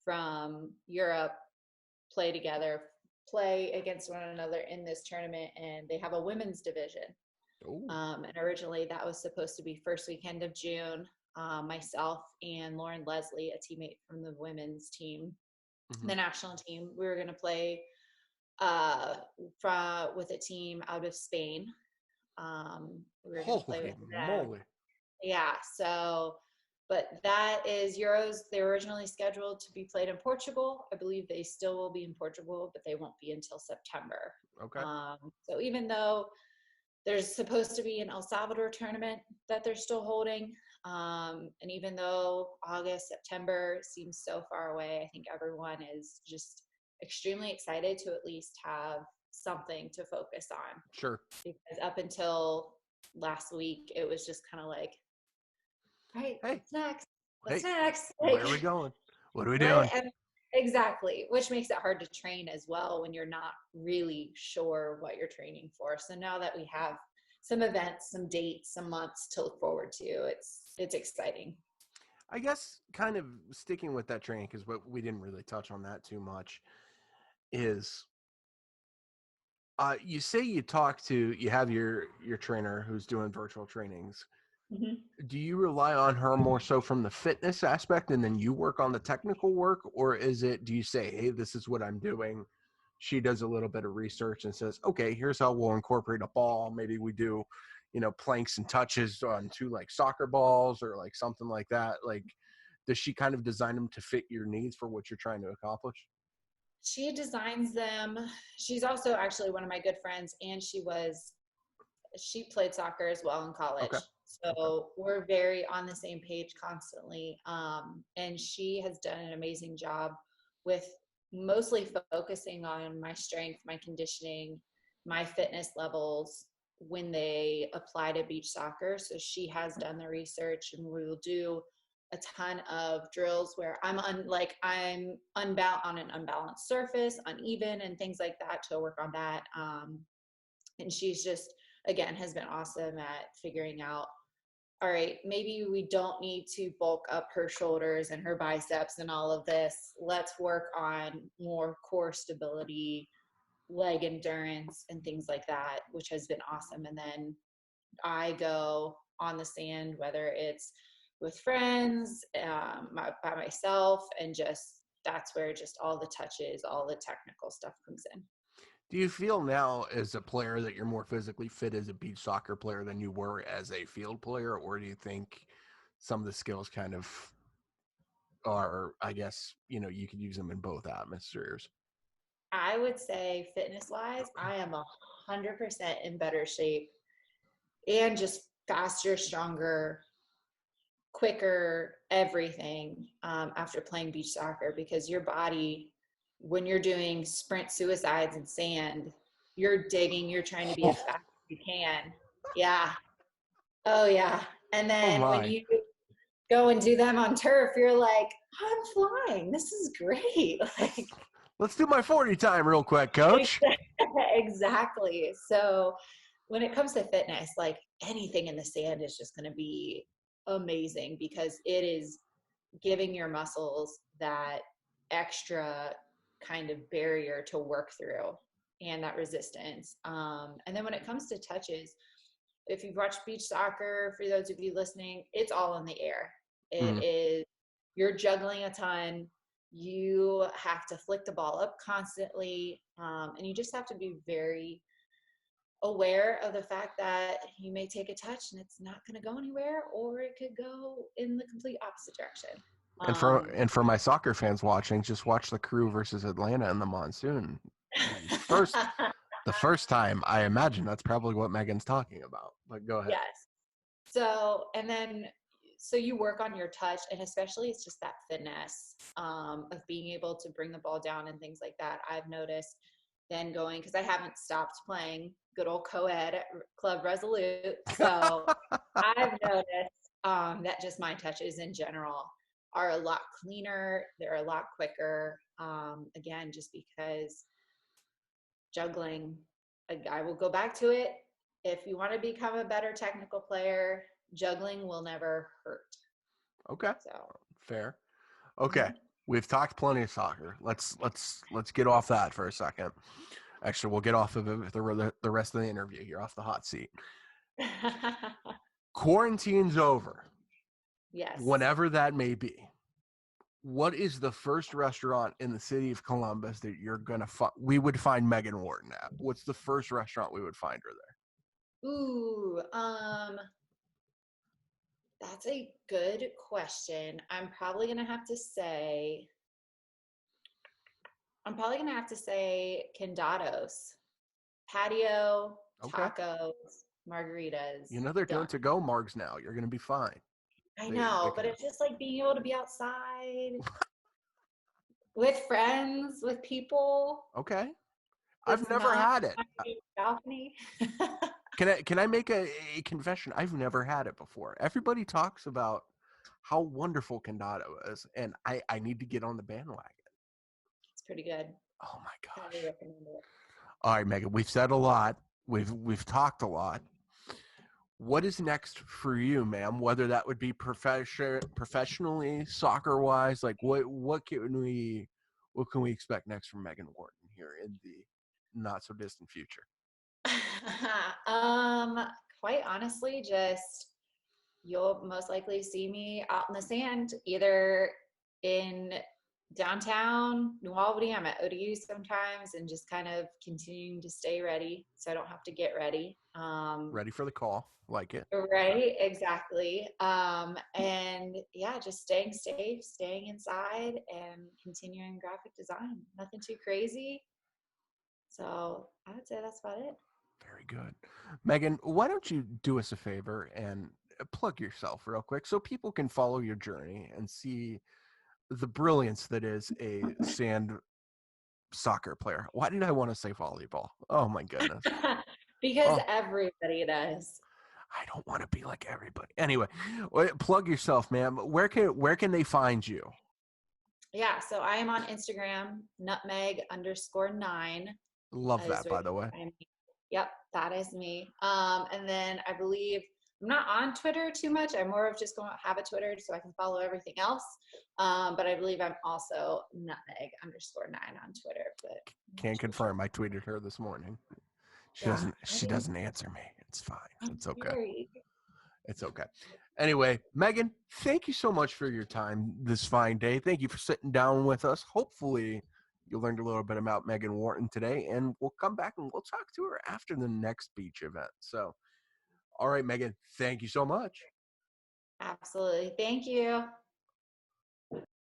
from Europe play together, play against one another in this tournament, and they have a women's division. And originally that was supposed to be first weekend of June. Myself and Lauren Leslie, a teammate from the women's team, the national team, we were going to play with a team out of Spain. We were going to play with them. Moly. Yeah, so, but that is Euros. They were originally scheduled to be played in Portugal. I believe they still will be in Portugal, but they won't be until September. Okay. So even though there's supposed to be an El Salvador tournament that they're still holding, and even though August, September seems so far away, I think everyone is just extremely excited to at least have something to focus on. Sure. Because up until last week, it was just kind of like, right, Hey, what's next? What's hey, next? where Like, are we going? What are we right? doing? And exactly, which makes it hard to train as well when you're not really sure what you're training for. So now that we have some events, some dates, some months to look forward to, it's exciting. I guess kind of sticking with that training, because what we didn't really touch on that too much is you say you have your trainer who's doing virtual trainings. Mm-hmm. Do you rely on her more so from the fitness aspect and then you work on the technical work, or do you say, hey, this is what I'm doing, she does a little bit of research and says, okay, here's how we'll incorporate a ball. Maybe we do, planks and touches on two like soccer balls or like something like that. Like, does she kind of design them to fit your needs for what you're trying to accomplish? She designs them. She's also actually one of my good friends, and she played soccer as well in college. Okay. Okay. So we're very on the same page constantly. And she has done an amazing job with mostly focusing on my strength, my conditioning, my fitness levels when they apply to beach soccer. So she has done the research, and we will do a ton of drills where I'm unbound on an unbalanced surface, uneven, and things like that to work on that. And she's just, again, has been awesome at figuring out, all right, maybe we don't need to bulk up her shoulders and her biceps and all of this. Let's work on more core stability, leg endurance, and things like that, which has been awesome. And then I go on the sand, whether it's with friends, by myself, and just that's where just all the touches, all the technical stuff comes in. Do you feel now as a player that you're more physically fit as a beach soccer player than you were as a field player, or do you think some of the skills kind of are, I guess, you could use them in both atmospheres? I would say fitness wise, I am 100% in better shape and just faster, stronger, quicker, everything after playing beach soccer, because your body, when you're doing sprint suicides in sand, you're digging, you're trying to be as fast as you can. Yeah. Oh, yeah. And Oh then when my. you go and do them on turf, you're like, I'm flying. This is great. Like, Let's do my 40 time real quick, coach. exactly. So when it comes to fitness, like anything in the sand is just going to be amazing, because it is giving your muscles that extra kind of barrier to work through and that resistance. And then when it comes to touches, if you've watched beach soccer, for those of you listening, it's all in the air. It Mhm. is, you're juggling a ton. You have to flick the ball up constantly. And you just have to be very aware of the fact that you may take a touch and it's not going to go anywhere, or it could go in the complete opposite direction. And for Um, and for my soccer fans watching, just watch the Crew versus Atlanta in the monsoon. First, the first time, I imagine that's probably what Megan's talking about. But go ahead. yes. So, and then, so you work on your touch, and especially it's just that finesse of being able to bring the ball down and things like that. I've noticed then going, because I haven't stopped playing good old co-ed at Club Resolute. So I've noticed that just my touches in general are a lot cleaner. They're a lot quicker. Again, just because juggling, I will go back to it. If you want to become a better technical player, juggling will never hurt. Okay, So, fair. Okay, mhm. we've talked plenty of soccer. Let's get off that for a second. Actually, we'll get off of it the rest of the interview. You're off the hot seat. Quarantine's over, Yes. whenever that may be. What is the first restaurant in the city of Columbus that you're gonna we would find Megan Wharton at? What's the first restaurant we would find her there? Ooh, that's a good question. I'm probably gonna have to say Candados. Patio, Okay, tacos, margaritas, they're doing done. to go margs now. You're gonna be fine. I They know, but can. it's just like being able to be outside with friends, with people. Okay, I've It's never not had it. on a balcony. Can I make a confession? I've never had it before. Everybody talks about how wonderful Condado is, and I need to get on the bandwagon. It's pretty good. Oh my Highly gosh! recommend it. All right, Megan, we've said a lot. We've talked a lot. What is next for you, ma'am? Whether that would be professionally, soccer wise, like what can we expect next from Megan Wharton here in the not so distant future? um, Quite honestly, just you'll most likely see me out in the sand, either in downtown New Albany. I'm at ODU sometimes and just kind of continuing to stay ready so I don't have to get ready. Ready for the call. Like it. Right, exactly. And yeah, just staying safe, staying inside, and continuing graphic design. Nothing too crazy. So I would say that's about it. Very good. Megan, why don't you do us a favor and plug yourself real quick so people can follow your journey and see the brilliance that is a sand soccer player. Why did I want to say volleyball? Oh my goodness. Because Oh, everybody does. I don't want to be like everybody. Anyway, plug yourself, ma'am. Where can they find you? Yeah, so I am on Instagram, nutmeg_9 Love is that, where you by the way. can find me. Yep, that is me. And then I believe I'm not on Twitter too much. I'm more of just going to have a Twitter so I can follow everything else. But I believe I'm also nutmeg_9 on Twitter. But I'm not Can too sure. confirm. I tweeted her this morning. She Yeah, doesn't. I She didn't. doesn't answer me. It's fine. I'm It's okay. very. It's okay. Anyway, Megan, thank you so much for your time this fine day. Thank you for sitting down with us. Hopefully, you learned a little bit about Megan Wharton today, and we'll come back and we'll talk to her after the next beach event. So, all right, Megan, thank you so much. Absolutely. Thank you.